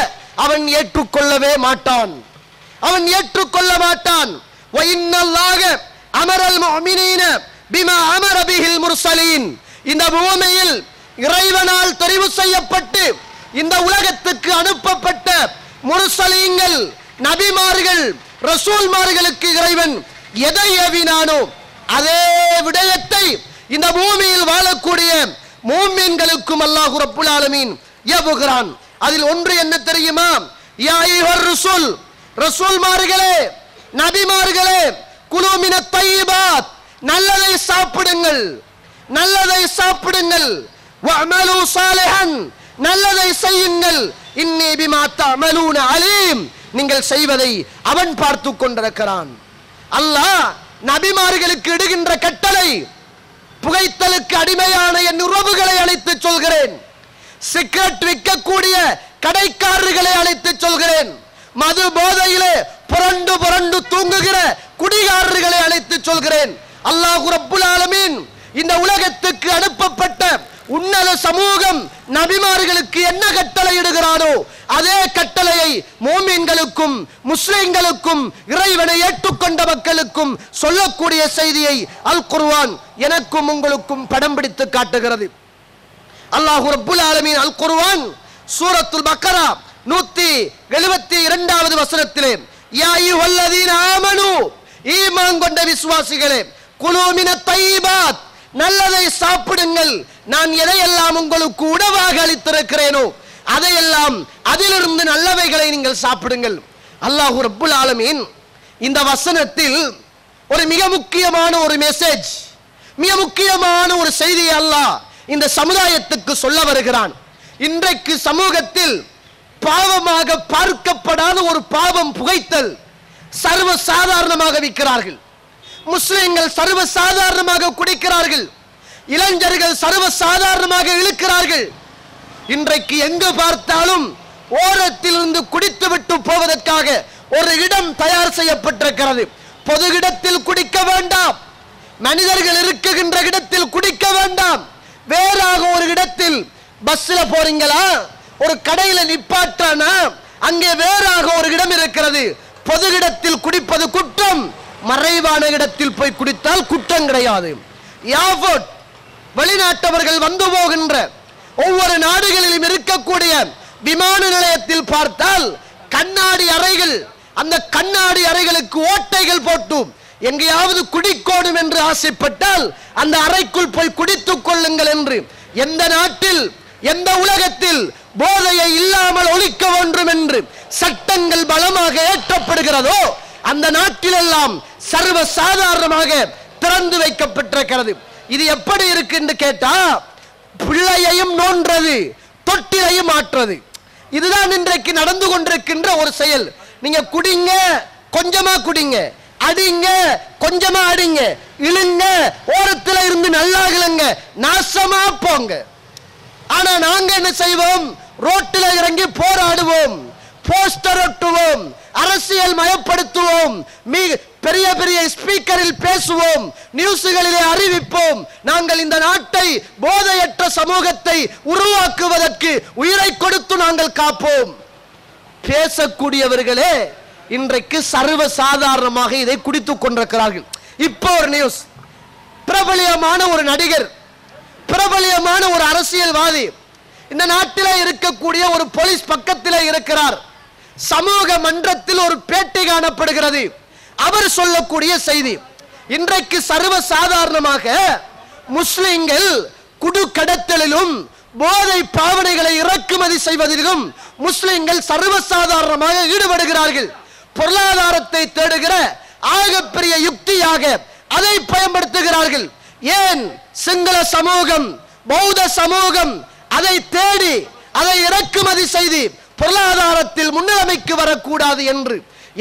Speaker 1: அவன் ஏற்றுக்கொள்ளவே மாட்டான், அவன் ஏற்றுக்கொள்ள மாட்டான். வ இன்னல்லாஹ அமரல் முஃமினீன பிமா அமர பிஹில் முர்சலீன், இந்த பூமியில் இறைவனால் தெரிவு செய்யப்பட்டு இந்த உலகத்துக்கு அனுப்பப்பட்ட முர்சலீன்கள், நபிமார்கள், ரசூல்மார்களுக்கு இறைவன் எதை ஏவினானோ அதே விடயத்தை இந்த பூமியில் வாழக்கூடிய மூமின்களுக்கும் அல்லாஹ் ரப்புல் ஆலமீன் ஏவுகிறான். அதில் ஒன்று என்ன தெரியுமா? யா அய்யுஹர் ரசூல், ரசூல்மார்களே, நபிமார்களே, குலு மினத் தய்யிபாத், நல்லதை சாப்பிடுங்கள், நல்லதை சாப்பிடுங்கள், வஅமலு சாலிஹன், நல்லதை செய்யுங்கள், இன்னி பிமா தஅமலூன அலீம், நீங்கள் செய்வதை அவன் பார்த்து கொண்டிருக்கிறான். அல்லாஹ் நபிமார்களுக்கு இடுகின்ற கட்டளை, புகைத்தலுக்கு அடிமையான என் உறவுகளை அழைத்து சொல்கிறேன், சிகரெட் விற்கக்கூடிய கடைக்காரர்களை அழைத்து சொல்கிறேன், மது போதையிலே புரண்டு புரண்டு தூங்குகிற குடிகாரர்களை அழைத்து சொல்கிறேன். அல்லாஹ் ரப்புல் ஆலமீன் இந்த உலகத்துக்கு அனுப்பப்பட்ட உன்னத சமூகம் நபிமார்களுக்கு என்ன கட்டளை இடுகிறானோ அதே கட்டளையை மூமின்களுக்கும் முஸ்லிம்களுக்கும் இறைவனை ஏற்றுக்கொண்ட மக்களுக்கும் சொல்லக்கூடிய செய்தியை அல் குர்ஆன் எனக்கும் உங்களுக்கும் படம் பிடித்து காட்டுகிறது. அல்லாஹ் ரப்புல் ஆலமீன் அல் குர்ஆன் சூரத்துல் பக்கரா 172வது வசனத்திலே யா அய்யுஹல்லதீன ஆமனு, ஈமான் கொண்ட விசுவாசிகளே, குலு மினத் தய்யிபாத், நல்லதை சாப்பிடுங்கள், நான் எதையெல்லாம் உங்களுக்கு உணவாக அளித்திருக்கிறேனோ அதையெல்லாம் அதிலிருந்து நல்லவைகளை நீங்கள் சாப்பிடுங்கள். அல்லாஹ் ரப்புல் ஆலமீன் இந்த வசனத்தில் ஒரு மிக முக்கியமான ஒரு மெசேஜ், மிக முக்கியமான ஒரு செய்தியை அல்லாஹ் இந்த சமுதாயத்துக்கு சொல்ல வருகிறான். இன்றைக்கு சமூகத்தில் பாவமாக பார்க்கப்படாத ஒரு பாவம் புகைத்தல் சர்வ சாதாரணமாக விற்கிறார்கள். முஸ்லிம்கள் சர்வ சாதாரணமாக குடிக்கிறார்கள், இளைஞர்கள் சர்வ சாதாரணமாக இழுக்கிறார்கள். இன்றைக்கு எங்கு பார்த்தாலும் ஓரத்தில் இருந்து குடித்துவிட்டு போவதற்காக ஒரு இடம் தயார் செய்யப்பட்டிருக்கிறது. பொது இடத்தில் குடிக்க வேண்டாம், மனிதர்கள் இருக்குகின்ற இடத்தில் குடிக்க வேண்டாம், வேறாக ஒரு இடத்தில் பஸ்ல போறீங்களா, ஒரு கடையில நிப்பாட்டானா அங்கே வேறாக ஒரு இடம் இருக்கிறது. பொது இடத்தில் குடிப்பது குற்றம், மறைவான இடத்தில் போய் குடித்தால் குற்றம் கிடையாது. யாவட் வெளிநாட்டவர்கள் வந்து போகின்ற ஒவ்வொரு நாடுகளிலும் இருக்கக்கூடிய விமான நிலையத்தில் பார்த்தால் கண்ணாடி அறைகள், அந்த கண்ணாடி அறைகளுக்கு ஓட்டைகள் போட்டு எங்கேயாவது குடிக்கோடும் என்று ஆசைப்பட்டால் அந்த அறைக்குள் போய் குடித்துக் கொள்ளுங்கள் என்று எந்த நாட்டில் எந்த உலகத்தில் போதையை இல்லாமல் ஒழிக்க வேண்டும் என்று சட்டங்கள் பலமாக ஏற்றப்படுகிறதோ அந்த நாட்டிலெல்லாம் சர்வ சாதாரணமாக திறந்து வைக்கப்பட்டிருக்கிறது. இது எப்படி இருக்கு என்று கேட்டா, பிள்ளையையும் நோன்றது, தொட்டிலையும் மாற்றது. இதுதான் இன்றைக்கு நடந்து கொண்டிருக்கின்ற ஒரு செயல். நீங்க குடிங்க, கொஞ்சமா குடிங்க, அடிங்க, கொஞ்சமா அடிங்க, இழுங்க, ஓரத்தில் இருந்து நல்லா இழுங்க, நாசமா போங்க. ஆனா நாங்க என்ன செய்வோம்? ரோட்டில் இறங்கி போராடுவோம், போஸ்டர் ஒட்டுவோம், அரசியல் மயப்படுத்துவோம், பெரிய பெரிய ஸ்பீக்கரில் பேசுவோம், நியூஸ்களிலே அறிவிப்போம். நாங்கள் இந்த நாட்டை போதையற்ற சமூகத்தை உருவாக்குவதற்கு உயிரை கொடுத்து நாங்கள் காப்போம். பேசக்கூடியவர்களே இன்றைக்கு சர்வ சாதாரணமாக இதை குடித்துக் கொண்டிருக்கிறார்கள். இப்போ ஒரு நியூஸ், பிரபலியமான ஒரு நடிகர், பிரபலியமான ஒரு அரசியல்வாதி, இந்த நாட்டிலே இருக்கக்கூடிய ஒரு போலீஸ் பக்கத்திலே இருக்கிறார். சமூக மன்றத்தில் ஒரு பேட்டி காணப்படுகிறது. அவர் சொல்லக்கூடிய செய்தி, இன்றைக்கு சர்வ சாதாரணமாக முஸ்லிம்கள் குடு கடத்தலிலும் போதை பாவனைகளை இறக்குமதி செய்வதிலும் முஸ்லிம்கள் சர்வ சாதாரணமாக ஈடுபடுகிறார்கள். பொருளாதாரத்தை தேடுகிற ஆகப்பெரிய யுக்தியாக அதை பயன்படுத்துகிறார்கள். ஏன் சிங்கள சமூகம், பௌத்த சமூகம் அதை தேடி அதை இறக்குமதி செய்து பொருளாதாரத்தில் முன்னிலைமைக்கு வரக்கூடாது என்று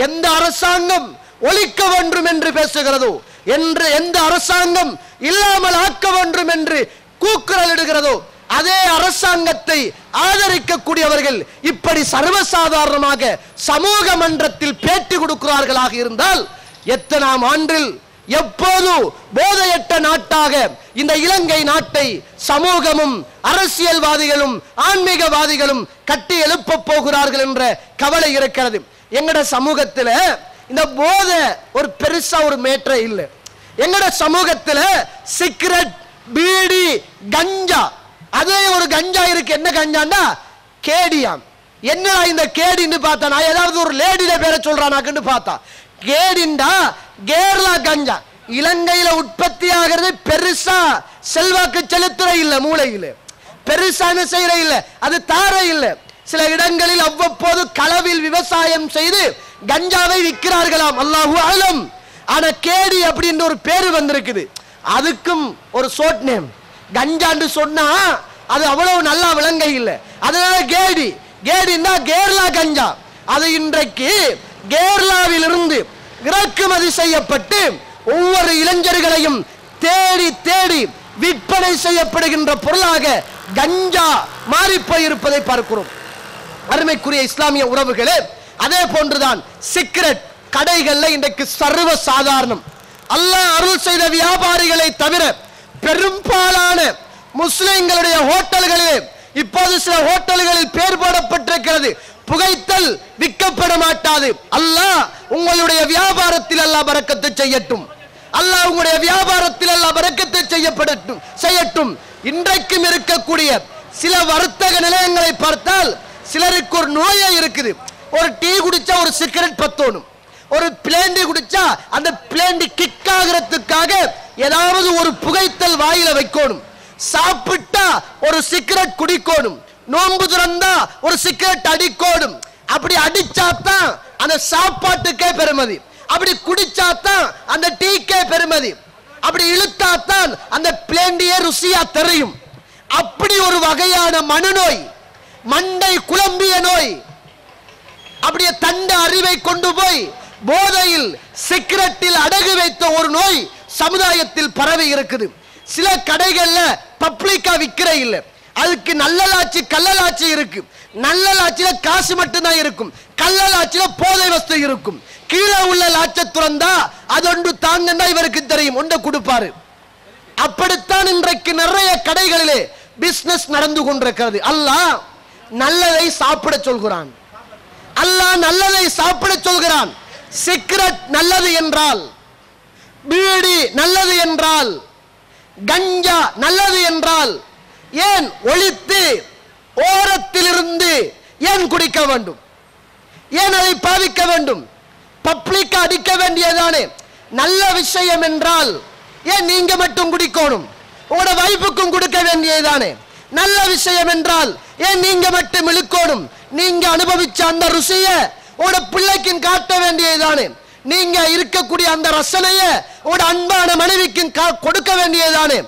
Speaker 1: எந்த அரசாங்கம்
Speaker 2: ஒழிக்க வேண்டும் என்று பேசுகிறதோ, என்று எந்த அரசாங்கம் இல்லாமல் ஆக்க வேண்டும் என்று கூக்குரலிடுகிறதோ, அதே அரசாங்கத்தை ஆதரிக்கக்கூடியவர்கள் இப்படி சர்வசாதாரணமாக சமூக மன்றத்தில் பேட்டி கொடுக்கிறார்களாக இருந்தால், எத்தனாம் ஆண்டில் எப்போது போதையற்ற நாட்டாக இந்த இலங்கை நாட்டை சமூகமும் அரசியல்வாதிகளும் ஆன்மீகவாதிகளும் கட்டி எழுப்ப போகிறார்கள் என்ற கவலை இருக்கிறது. எங்கட சமூகத்தில் இந்த போதை ஒரு பெருசா ஒரு மேட்டரே இல்லை. எங்கட சமூகத்தில் சிகரெட், பீடி, கஞ்சா, அதே ஒரு கஞ்சா இருக்கு. என்ன கஞ்சாண்டா? கேடியாம். என்னடா இந்த கேடின்னு பார்த்தா, நான் ஏதாவது ஒரு லேடியில பேரை சொல்றானாக்குன்னு பார்த்தா, கேடிண்டா கேரளா கஞ்சா. இலங்கையில உற்பத்தி ஆகிறது பெருசா செல்வாக்கு செலுத்துற இல்ல, மூளையில பெருசான செய்யற இல்ல, அது தார இல்ல. சில இடங்களில் அவ்வப்போது களவில் விவசாயம் செய்து கஞ்சாவை விற்கிறார்களாம், அல்லாஹு அலம். ஆனா கேடி அப்படின்ற ஒரு பேரு வந்திருக்குது. அதுக்கும் ஒரு ஷார்ட் நேம். கஞ்சான்னு சொன்னா அது அவ்வளவு நல்லா விளங்க இல்லை, அதனால கேடி. கேடின்னா கேரளா கஞ்சா. அது இன்றைக்கு கேரளாவில் இருந்து இறக்குமதி செய்யப்பட்டு ஒவ்வொரு இளைஞர்களையும் தேடி தேடி விற்பனை செய்யப்படுகின்ற பொருளாக கஞ்சா மாறி போயிருப்பதை பார்க்கிறோம். அருமைக்குரிய இஸ்லாமிய உறவுகளே, அதே போன்றுதான் சிகரெட் கடைகள்ல இன்றைக்கு சர்வ சாதாரணம். அல்லாஹ் அருள் செய்த வியாபாரிகளை தவிர பெரும்பாலான முஸ்லிம்களுடைய ஹோட்டல்களிலே இப்போது சில ஹோட்டல்களில் பேர் போடப்பட்டிருக்கிறது, புகைத்தல் விற்கப்பட மாட்டாது. அல்லாஹ் உங்களுடைய வியாபாரத்தில் அல்லாஹ் பரக்கத்தை செய்யட்டும். அல்லாஹ் உங்களுடைய வியாபாரத்தில் அல்லாஹ் பரக்கத்தை செய்யட்டும். இன்றைக்கும் இருக்கக்கூடிய சில வர்த்தக நிலையங்களை பார்த்தால் சிலருக்கு ஒரு நோயே இருக்குது. ஒரு டீ குடிச்சா ஒரு சிகரெட் பத்தோணும், ஒரு பிளேண்டி குடிச்சா அந்த பிளேண்டி கிக் ஆகிறதுக்காக ஏதாவது ஒரு புகைத்தல் வாயில வைக்கணும், சாப்பிட்டா ஒரு சிகரெட் குடிக்கணும், நோன்பு திறந்தா ஒரு சிகரெட் அடிக்கணும். அப்படி அடிச்சாதான் அந்த சாப்பாட்டுக்கே பெருமதி, அப்படி குடிச்சாதான் அந்த டீக்கே பெருமதி, அப்படி இழுத்தாத்தான் அந்த பிளேண்டியே ருசியா தெரியும். அப்படி ஒரு வகையான மனநோய், மண்டை குழம்பிய நோய், அப்படியே தண்ட அறிவை கொண்டு போய் போதையில் சிகரெட்டில் அடகு வைத்த ஒரு நோய் சமுதாயத்தில் பரவி இருக்குது. சில கடைகள்ல பப்ளிக்கா விற்கிற இல்ல, அதுக்கு நல்லலாட்சி கள்ளலாட்சி இருக்கு. நல்லலாட்சியில காசு மட்டும்தான் இருக்கும், கள்ளலாட்சியில போதை வஸ்து இருக்கும். கீழே உள்ள லாட்ச துறந்தா அது ஒன்று தாங்கன்னா இவருக்கு தெரியும், ஒன்றை கொடுப்பாரு. அப்படித்தான் இன்றைக்கு நிறைய கடைகளிலே பிசினஸ் நடந்து கொண்டிருக்கிறது. அல்லாஹ் நல்லதை சாப்பிட சொல்கிறான், அல்லாஹ் நல்லதை சாப்பிட சொல்கிறான். சிகரெட் நல்லது என்றால், பீடி நல்லது என்றால், கஞ்சா நல்லது என்றால் ஏன் ஒழித்து ஓரத்தில் இருந்து ஏன் குடிக்க வேண்டும்? ஏன் அதை பாவிக்க வேண்டும்? பப்ளிக் அடிக்க வேண்டியதானே? நல்ல விஷயம் என்றால் ஏன் நீங்க மட்டும் குடிக்கணும்? உங்களோட வைஃபுக்கும் கொடுக்க வேண்டியதானே? நல்ல விஷயம் என்றால் ஏன் நீங்க மட்டும் இழுக்கணும்? நீங்க அனுபவிச்ச அந்த ருசியை உங்களோட பிள்ளைக்கு காட்ட வேண்டியதானே? நீங்க இருக்கக்கூடிய அந்த ரசனையை உங்களோட அன்பான மனைவிக்கு கொடுக்க வேண்டியதானே?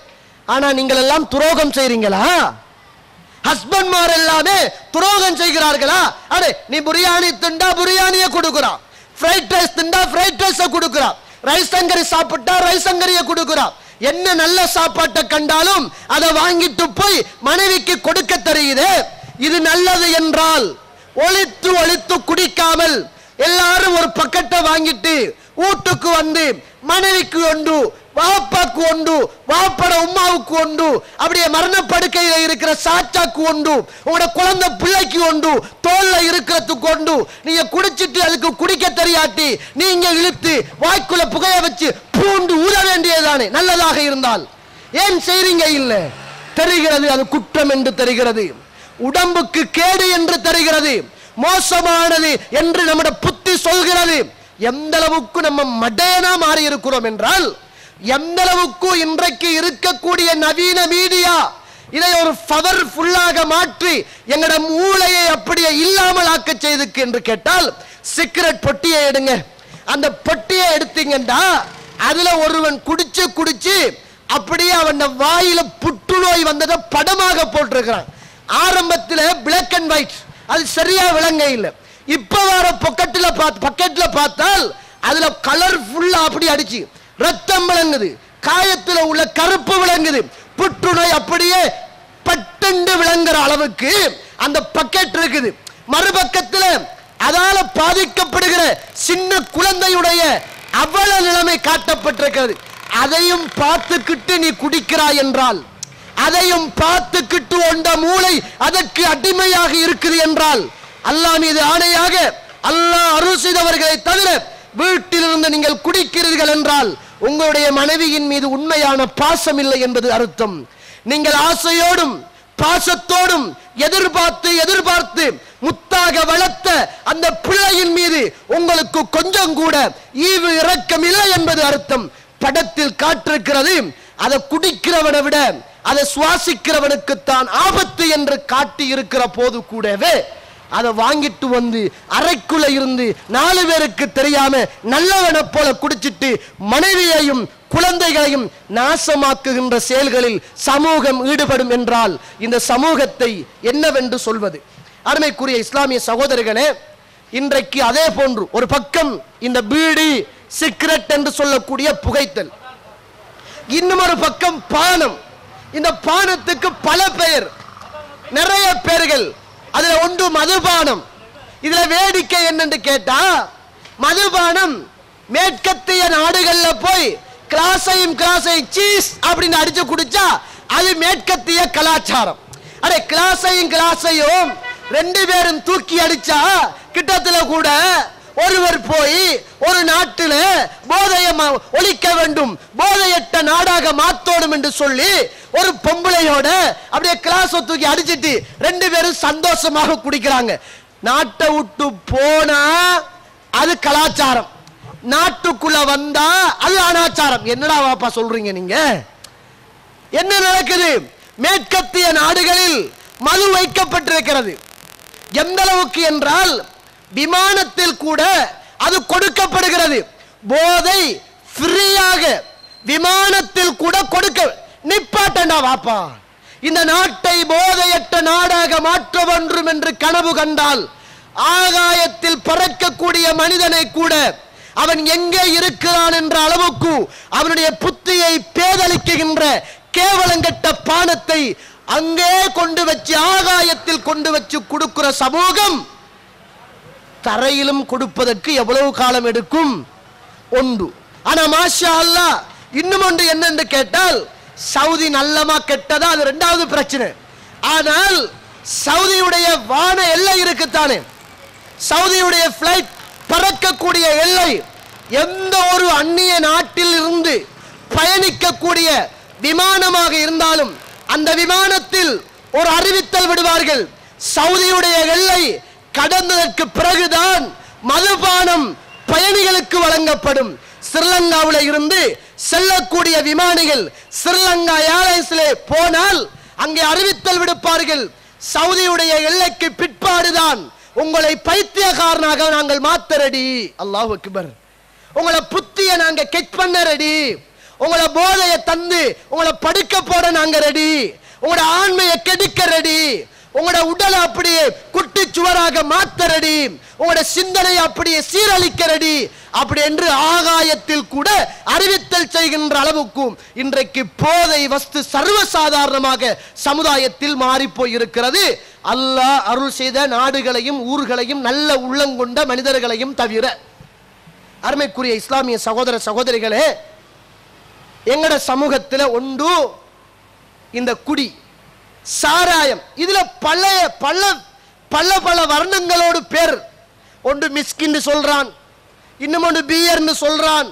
Speaker 2: ஆனா நீங்கள் எல்லாம் துரோகம் செய்றீங்களா? ஹஸ்பண்ட்மார் எல்லாமே துரோகம் செய்கிறார்களா? அடே நீ பிரியாணி திண்டா பிரியாணியை கொடுக்குறா, ஃப்ரைட் ரைஸ் திண்டா ஃப்ரைட் ரைஸை கொடுக்குறா, ரைஸ் சங்கரி சாப்பிட்டா ரைஸ் சங்கரியை கொடுக்குறா. என்ன நல்ல சாப்பாட்டை கண்டாலும் அதை வாங்கிட்டு போய் மனைவிக்கு கொடுக்க தெரியுது. இது நல்லது என்றால் ஒளித்து ஒளித்து குடிக்காமல் எல்லாரும் ஒரு பக்கெட்டை வாங்கிட்டு வீட்டுக்கு வந்து மனைவிக்கு ஒன்று, வாப்பாக்கு ஒன்று, வாப்பட உமாவுக்கு ஒன்று, அப்படியே மரணப்படுக்கையில இருக்கிற சாச்சாக்கு ஒன்று, உங்களோட குழந்தை பிள்ளைக்கு ஒன்று, தோல்ல இருக்கிறதுக்கு ஒன்று. நீங்க குடிச்சிட்டு அதுக்கு குடிக்க தெரியாட்டி நீங்க இழுத்து வாய்க்குள்ள புகைய வச்சு பூண்டு ஊத வேண்டியதானே நல்லதாக இருந்தால்? ஏன் செய்றீங்க? இல்ல தெரிகிறது, அது குற்றம் என்று தெரிகிறது, உடம்புக்கு கேடு என்று தெரிகிறது, மோசமானது என்று நம்முடைய புத்தி சொல்கிறது. எந்த அளவுக்கு நம்ம மடையனா மாறி இருக்கிறோம் என்றால், எந்த அளவுக்கு இன்றைக்கு இருக்கக்கூடிய நவீன மீடியா இதை ஒரு பவர்ஃபுல்லாக மாற்றி எங்கட மூளையை அப்படியே இல்லாமல் ஆக்க செய்துக்கு என்று கேட்டால், சிகரெட் பொட்டியை எடுங்க. அந்த பொட்டியை எடுத்தீங்கன்னா அதுல ஒருவன் குடிச்சு குடிச்சு அப்படியே அவன் வாயில புற்றுநோய் வந்ததை படமாக போட்டிருக்கிறான். ஆரம்பத்தில் பிளாக் அண்ட் ஒயிட், அது சரியா விளங்க இல்லை. இப்ப வர பக்கெட்ல பார்த்தால் அதுல கலர்ஃபுல்லா அப்படி அடிச்சு ரத்தம் விளங்குது, காயத்துல உள்ள கருப்பு விளங்குது, புற்றுநோய் அப்படியே பட்டண்டு விளங்குற அளவுக்கு அந்த பக்கெட் இருக்குது. மறுபக்கத்துல அதால பாதிக்கப்படுகிற சின்ன குழந்தையுடைய அவல நிலைமை காட்டப்பட்டிருக்கிறது. அதையும் பார்த்துக்கிட்டு நீ குடிக்கிறாய் என்றால், அதையும் பார்த்துக்கிட்டு உண்ட மூளை அதற்கு அடிமையாக இருக்குது என்றால், அல்லாஹ் மீது ஆணையாக அல்லாஹ் அருள் செய்தவர்களை தவிர வீட்டிலிருந்து நீங்கள் குடிக்கிறீர்கள் என்றால் உங்களுடைய மனைவியின் மீது உண்மையான பாசம் இல்லை என்பது அர்த்தம். நீங்கள் ஆசையோடும் பாசத்தோடும் எதிர்பார்த்து முத்தாக வளர்த்த அந்த பிள்ளையின் மீது உங்களுக்கு கொஞ்சம் கூட ஈவு இரக்கம் இல்லை என்பது அர்த்தம். படத்தில் காட்டிருக்கிறது, அதை குடிக்கிறவனை விட அதை சுவாசிக்கிறவனுக்குத்தான் ஆபத்து என்று காட்டி இருக்கிற போது கூடவே அதை வாங்கிட்டு வந்து அறைக்குள்ள இருந்து 4 பேருக்கு தெரியாம நல்லவனை போல குடிச்சிட்டு மனைவியையும் குழந்தைகளையும் நாசமாக்குகின்ற செயல்களில் சமூகம் ஈடுபடும் என்றால் இந்த சமூகத்தை என்னவென்று சொல்வது? அருமைக்குரிய இஸ்லாமிய சகோதரர்களே, இன்றைக்கு அதே போன்று ஒரு பக்கம் இந்த பீடி சிகரெட் என்று சொல்லக்கூடிய புகைத்தல், இன்னும் ஒரு பக்கம் பானம். இந்த பானத்துக்கு பல பெயர், நிறைய பெயர்கள். அதுல ஒன்று மதுபானம். இதுல வேடிக்கை என்னன்னு கேட்டா, மதுபானம் மேற்கத்திய நாடுகள்ல போய் கிளாஸையும் சீஸ் அப்படின்னு அடிச்சு குடிச்சா அது மேற்கத்திய கலாச்சாரம். அடே கிளாஸையும் 2 பேரும் தூக்கி அடிச்சா கிட்டத்துல கூட ஒருவர் போய் ஒரு நாட்டில் போதையை ஒழிக்க வேண்டும், போதையற்ற நாடாக மாத்தோடும் என்று சொல்லி ஒரு பொம்பளையோட அப்படியே கிளாஸ் தூக்கி அடிச்சிட்டு 2 பேரும் சந்தோஷமாக குடிக்கிறாங்க. நாட்டை விட்டு போனா அது கலாச்சாரம், நாட்டுக்குள்ள வந்தா அது அனாச்சாரம். என்னடா வாப்பா சொல்றீங்க நீங்க? என்ன நடக்குது? மேற்கத்திய நாடுகளில் மது வைக்கப்பட்டிருக்கிறது. எந்த அளவுக்கு என்றால் விமானத்தில் கூட அது கொடுக்கப்படுகிறது. போதை ஃப்ரீயாக விமானத்தில் கூட கொடுக்க. நிப்பாட்டண்டா வாப்பா, இந்த நாட்டை போதையற்ற நாடாக மாற்ற வேண்டும் என்று கனவு கண்டால் ஆகாயத்தில் பறக்கக்கூடிய மனிதனை கூட அவன் எங்கே இருக்கிறான் என்ற அளவுக்கு அவனுடைய புத்தியை பேதலிக்குகின்ற கேவலங்கட்ட பானத்தை அங்கே கொண்டு வச்சு ஆகாயத்தில் கொண்டு வச்சு கொடுக்கிற சமூகம் தரையிலும் கொடுப்பதற்கு எவ்வளவு காலம் எடுக்கும்? ஒன்று. ஆனா மாஷா அல்லாஹ் இன்னும் ஒன்று என்னென்று கேட்டால், சவுதி நல்லமா கெட்டதா அது 2வது பிரச்சனை. ஆனால் சவுதியுடைய வான எல்லை இருக்குத்தானே, சவுதியுடைய பிளைட் பறக்கக்கூடிய எல்லை, எந்த ஒரு அந்நிய நாட்டில் இருந்து பயணிக்கக்கூடிய விமானமாக இருந்தாலும் அந்த விமானத்தில் ஒரு அறிவித்தல் விடுவார்கள், சவுதியுடைய எல்லை கடந்ததற்கு பிறகுதான் மதுபானம் பயணிகளுக்கு வழங்கப்படும். ஸ்ரீலங்காவில் இருந்து செல்லக்கூடிய விமானிகள் ஸ்ரீலங்கா ஏர்லைன்ஸ்ல போனால் அங்கே அறிவித்தல் விடுப்பார்கள், சவுதியுடைய எல்லைக்கு பிற்பாடுதான் உங்களை பைத்தியக்காரனாக நாங்கள் மாத்த ரெடி. அல்லாஹ் அக்பர். உங்களை புத்திய நாங்க கெச் பண்ண ரெடி, உங்களை போதையை தந்து உங்களை படுக்க போட நாங்க ரெடி, உங்களோட ஆண்மையை கெடுக்க ரெடி, உங்களோட உடலை அப்படியே குட்டி சுவராக மாத்த ரெடி, உங்களோட சிந்தனை அப்படியே சீரழிக்க ரெடி அப்படி என்று ஆகாயத்தில் கூட அறிவித்தல் செய்கின்ற அளவுக்கு இன்றைக்கு போதை வஸ்து சர்வசாதாரணமாக சமுதாயத்தில் மாறி போயிருக்கிறது. அல்லாஹ் அருள் செய்த நாடுகளையும் ஊர்களையும் நல்ல உள்ளங்கொண்ட மனிதர்களையும் தவிர. அருமைக்குரிய இஸ்லாமிய சகோதர சகோதரிகளே, எங்கட சமூகத்தில் ஒன்று இந்த குடி சாராயம். இதுல பல வர்ணங்களோடு பேர். ஒன்று மிஸ்கின்னு சொல்றான், இன்னும் ஒன்று பியர்னு சொல்றான்,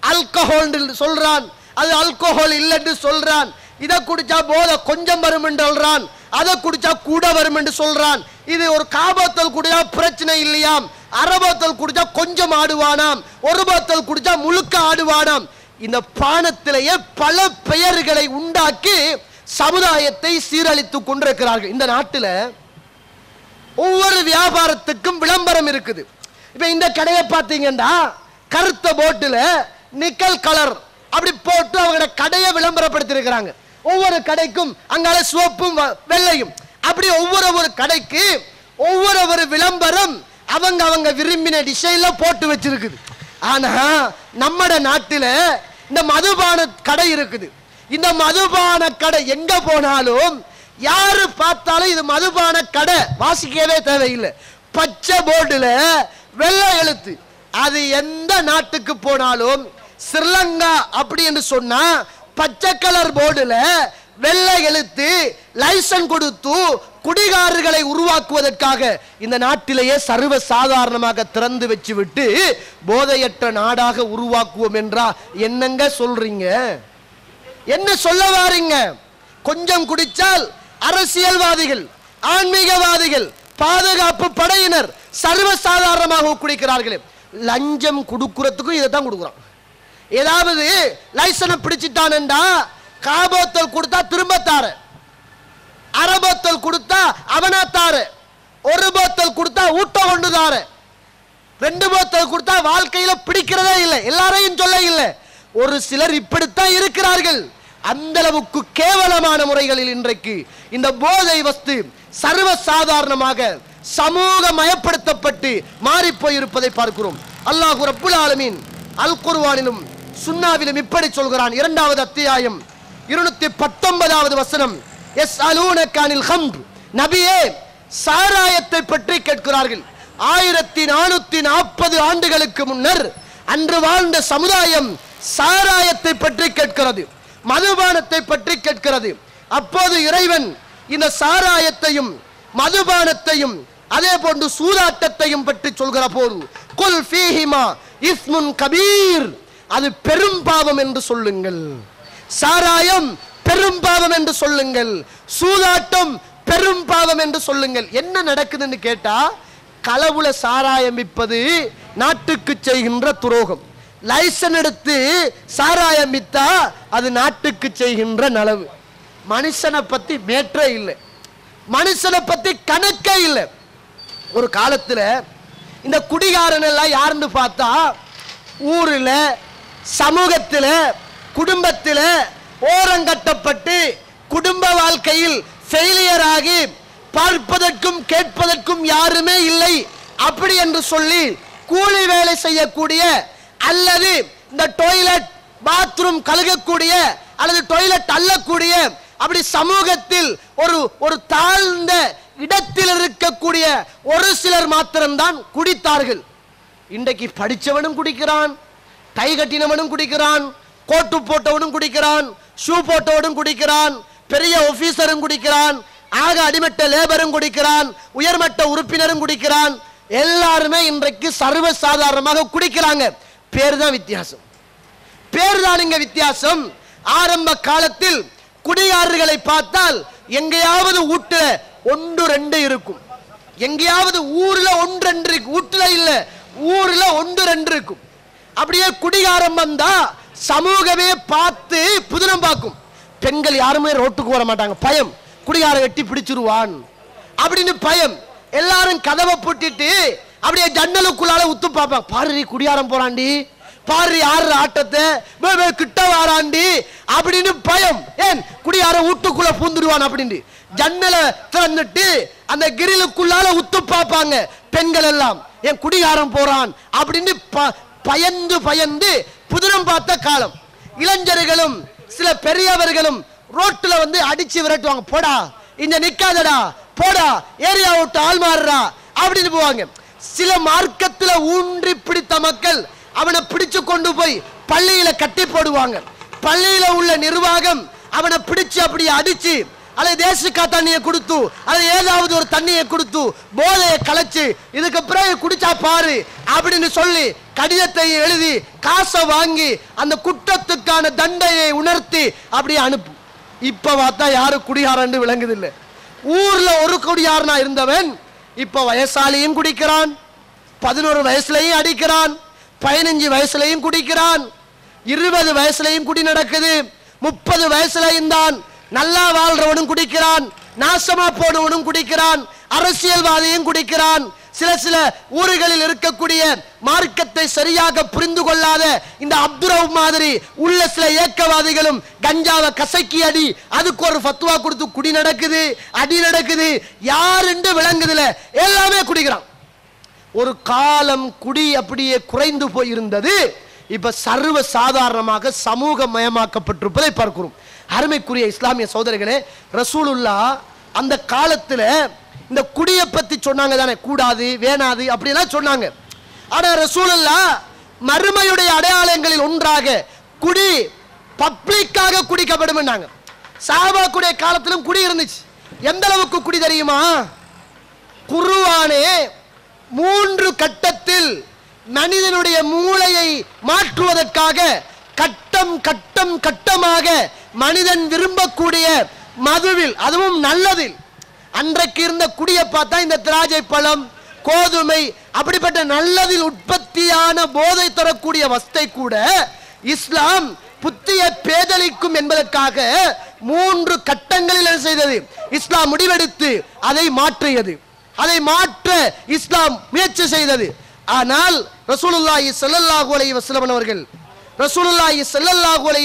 Speaker 2: ஆல்கஹால் சொல்றான், அது ஆல்கஹால் இல்லைன்னு சொல்றான், இதை குடிச்சா போதை கொஞ்சம் வரும் என்று சொல்றான், அதை குடிச்சா கூட வரும் என்று சொல்றான். இது ஒரு காபத்தல் குடிச்சா பிரச்சனை இல்லையாம், அரை போத்தல் குடிச்சா கொஞ்சம் ஆடுவானாம், ஒரு போத்தல் குடிச்சா முழுக்க ஆடுவானாம். இந்த பானத்திலேயே பல பெயர்களை உண்டாக்கி சமுதாயத்தை சீரழித்துக் கொண்டிருக்கிறார்கள். இந்த நாட்டில் ஒவ்வொரு வியாபாரத்துக்கும் விளம்பரம் இருக்குது. இப்ப இந்த கடையை பார்த்தீங்கன்னா கருத்த போட்டுல நிக்கல் கலர் அப்படி போட்டு அவங்க கடையை விளம்பரப்படுத்தி இருக்கிறாங்க. ஒவ்வொரு கடைக்கும் அங்கால சிவப்பும் வெள்ளையும் அப்படி ஒவ்வொரு கடைக்கு ஒவ்வொரு விளம்பரம் அவங்க விரும்பின டிசைன்ல போட்டு வச்சிருக்குது. ஆனா நம்மட நாட்டில இந்த மதுபான கடை இருக்குது. இந்த மதுபான கடை எங்க போனாலும் யாரு பார்த்தாலும் இது மதுபான கடை, வாசிக்கவே தேவையில்லை. பச்சை போர்டுல வெள்ளை எழுத்து. அது எந்த நாட்டுக்கு போனாலும் ஸ்ரீலங்கா அப்படி என்று சொன்னா பச்சை கலர் போர்டுல வெள்ளை எழுத்து லைசன்ஸ் கொடுத்து குடிகாரர்களை உருவாக்குவதற்காக இந்த நாட்டிலேயே சர்வ சாதாரணமாக திறந்து வச்சு விட்டு போதையற்ற நாடாக உருவாக்குவோம் என்றா என்னங்க சொல்றீங்க? என்ன சொல்ல வாரீங்க? கொஞ்சம் குடிச்சால் அரசியல்வாதிகள், ஆன்மீகவாதிகள், பாதுகாப்பு படையினர் சர்வ சாதாரணமாக குடிக்கிறார்கள். லஞ்சம் கொடுக்கறதுக்கும் இதை தான் கொடுக்குறான். ஏதாவது லைசன்ஸ் பிடிச்சிட்டானண்டா காபோத்தல் கொடுத்தா திரும்ப தார, அரை போத்தல் கொடுத்தா அவனா தார, ஒரு போத்தல் கொடுத்தா ஊட்ட கொண்டு தார, 2 போத்தல் கொடுத்தா வாழ்க்கையில பிடிக்கிறதே இல்லை. எல்லாரையும் சொல்ல இல்லை, ஒரு சிலர் இப்படித்தான் இருக்கிறார்கள். அந்த அளவுக்கு கேவலமான முறைகளில் இன்றைக்கு இந்த போதை வஸ்து சர்வ சாதாரணமாக சமூக மயப்படுத்தப்பட்டு மாறி போயிருப்பதை பார்க்கிறோம். அல்லாஹ் ரப்புல் ஆலமீன் அல் குர்ஆனிலும் சுன்னாவிலும் இப்படி சொல்கிறான். 2வது அத்தியாயம் 219வது வசனம், யஸ்அலூனக அனில் ஹம்ர், நபியே சாராயத்தை பற்றி கேட்கிறார்கள். 1440 ஆண்டுகளுக்கு முன்னர் அன்று வாழ்ந்த சமுதாயம் சாராயத்தை பற்றி கேட்கிறது, மதுபானத்தை பற்றி கேட்கிறது. அப்போது இறைவன் இந்த சாராயத்தையும் மதுபானத்தையும் அதே போன்று சூதாட்டத்தையும் பற்றி சொல்கிற போது குல் ஃபீஹிமா இஸ்முன் கபீர், அது பெரும் பாவம் என்று சொல்லுங்கள். சாராயம் பெரும் பாவம் என்று சொல்லுங்கள், சூதாட்டம் பெரும் பாவம் என்று சொல்லுங்கள். என்ன நடக்குதுன்னு கேட்டா, களவுல சாராயம் விற்பது நாட்டுக்கு செய்கின்ற துரோகம். லைசன் எடுத்து சாராயம் வித்தா அது நாட்டுக்கு செய்கின்ற நலவு. மனுஷனை பத்தி மேற்றே இல்லை, மனுஷனை பத்தி கணக்கே இல்லை. ஒரு காலத்துல இந்த குடிகாரன் எல்லாம் யாருன்னு பார்த்தா ஊர்ல, சமூகத்தில், குடும்பத்தில் ஓரங்கட்டப்பட்டு குடும்ப வாழ்க்கையில் ஃபெயிலியர் ஆகி பார்ப்பதற்கும் கேட்பதற்கும் யாருமே இல்லை அப்படி என்று சொல்லி கூலி வேலை செய்யக்கூடிய அல்லது இந்த டாய்லெட் பாத்ரூம் கழுகக்கூடிய அல்லது டாய்லெட் அள்ளக்கூடிய அப்படி சமூகத்தில் ஒரு தாழ்ந்த இடத்தில் இருக்கக்கூடிய ஒரு சிலர் மாத்திரம்தான் குடித்தார்கள். இன்றைக்கு படித்தவனும் குடிக்கிறான், டை கட்டினவனும் குடிக்கிறான், கோட்டு போட்டவனும் குடிக்கிறான், ஷூ போட்டவனும் குடிக்கிறான், பெரிய ஆபீசரும் குடிக்கிறான், ஆக அடிமட்ட லேபரும் குடிக்கிறான், உயர்மட்ட உறுப்பினரும் குடிக்கிறான். எல்லாருமே இன்றைக்கு சர்வ சாதாரணமாக குடிக்கிறாங்க. பேர் தான் வித்தியாசம், பேர் தான் இங்க வித்தியாசம். ஆரம்ப காலத்தில் குடியாரர்களை பார்த்தால் எங்கேயாவது வீட்டுல 1-2 இருக்கும், எங்கேயாவது ஊர்ல 1-2 இருக்கு, வீட்டுல இல்ல ஊர்ல 1-2 இருக்கும். அப்படியே குடிகாரம் வந்தா சமூகமே பார்த்து புதினம் பார்க்கும். பெண்கள் யாருமே ரோட்டுக்கு வர மாட்டாங்க, பயம், குடிகார வெட்டி பிடிச்சிருவான் அப்படின்னு பயம். எல்லாரும் கதவை பூட்டிட்டு அப்படியே ஜன்னலுக்குள்ளால உத்து பார்ப்பாங்க. பாரு குடியாரம் போறாண்டி, பாரு யாரு ஆட்டத்தை, கிட்ட வாராண்டி அப்படின்னு பயம். ஏன் குடியார வீட்டுக்குள்ள பூந்துடுவான் அப்படின்னு ஜன்னலை திறந்துட்டு அந்த கிரிலுக்குள்ளால உத்து பார்ப்பாங்க பெண்கள் எல்லாம். ஏன் குடிகாரம் போறான் அப்படின்னு பயந்து பயந்து புதினம் பார்த்த காலம். இளைஞர்களும் சில பெரியவர்களும் ரோட்ல வந்து அடிச்சு விரட்டுவாங்க, போடா இங்க நிக்காதடா, போடா ஏரியா விட்டு ஆள் மாறுறா அப்படின்னு போவாங்க. சில மார்க்கத்துல ஊன்றி பிடித்த மக்கள் அவனை பிடிச்சு கொண்டு போய் பள்ளியில கட்டி போடுவாங்க. பள்ளியில உள்ள நிர்வாகம் அவனை பிடிச்சு அப்படி அடிச்சு அல்லது தேசிக்கா தண்ணியை கொடுத்து அல்லது ஏதாவது ஒரு தண்ணியை கொடுத்து போதையை கலைச்சு இதுக்கு பிறகு குடிச்சா பாரு அப்படின்னு சொல்லி கடிதத்தை எழுதி காசை வாங்கி அந்த குற்றத்துக்கான தண்டையை உணர்த்தி அப்படியே அனுப்பு. இப்ப பார்த்தா யாரும் குடியாரன்னு விளங்குதில்லை. ஊர்ல ஒரு குடியாரனா இருந்தவன் இப்ப வயசாலியும் குடிக்கிறான், 11 வயசுலையும் அடிக்கிறான், 15 வயசுலையும் குடிக்கிறான், 20 வயசுலையும் குடி நடக்குது, 30 வயசுலையும் தான். நல்லா வாழ்றவனும் குடிக்கிறான், நாசமா போனவனும் குடிக்கிறான், அரசியல்வாதியும் குடிக்கிறான். சில ஊர்களில் இருக்கக்கூடிய மார்க்கத்தை சரியாக புரிந்து கொள்ளாத இந்த அப்துரவ் மாதிரி உள்ள சில ஏக்கவாதிகளும் கஞ்சாவை கசக்கி அடி, அதுக்கு ஒரு ஃபத்வா கொடுத்து குடி நடக்குது, அடி நடக்குது, யாருன்னு விளங்குதுல எல்லாமே குடிக்கிறான். ஒரு காலம் குடி அப்படியே குறைந்து போயிருந்தது. இப்ப சர்வ சாதாரணமாக சமூகமயமாக்கப்பட்டிருப்பதை பார்க்கிறோம். அருமைக்குரிய இஸ்லாமிய சகோதரர்களே, ரசூலுல்லாஹ் அந்த காலத்துல இந்த குடியை பத்தி சொன்னாங்க தானே, கூடாது வேணாது அப்படியெல்லாம் சொன்னாங்க. ஆனா ரசூலுல்லாஹ் மறுமையுடைய அடையாளங்களில் ஒன்றாக குடி பப்ளிக்காக குடிக்கப்படும். சஹாபாக்குடைய காலத்திலும் குடி இருந்துச்சு. எந்த அளவுக்கு குடி தெரியுமா? குர்ஆனே 3 கட்டத்தில் மனிதனுடைய மூளையை மாற்றுவதற்காக கட்டமாக மனிதன் விரும்பக்கூடிய மதுவில், அதுவும் நல்லதில், அன்றைக்கு இருந்த குடியை பார்த்தா இந்த திராட்சை பழம், கோதுமை, அப்படிப்பட்ட நல்லதில் உற்பத்தியான போதை தரக்கூடிய வஸ்தை கூட இஸ்லாம் புத்தியை பேதலிக்கும் என்பதற்காக 3 கட்டங்களில் என்ன செய்தது? இஸ்லாம் முடிவெடுத்து அதை மாற்றியது. அதை மாற்ற இஸ்லாம் முயற்சி செய்தது. ஆனால் ரசூலுல்லாஹி ஸல்லல்லாஹு அலைஹி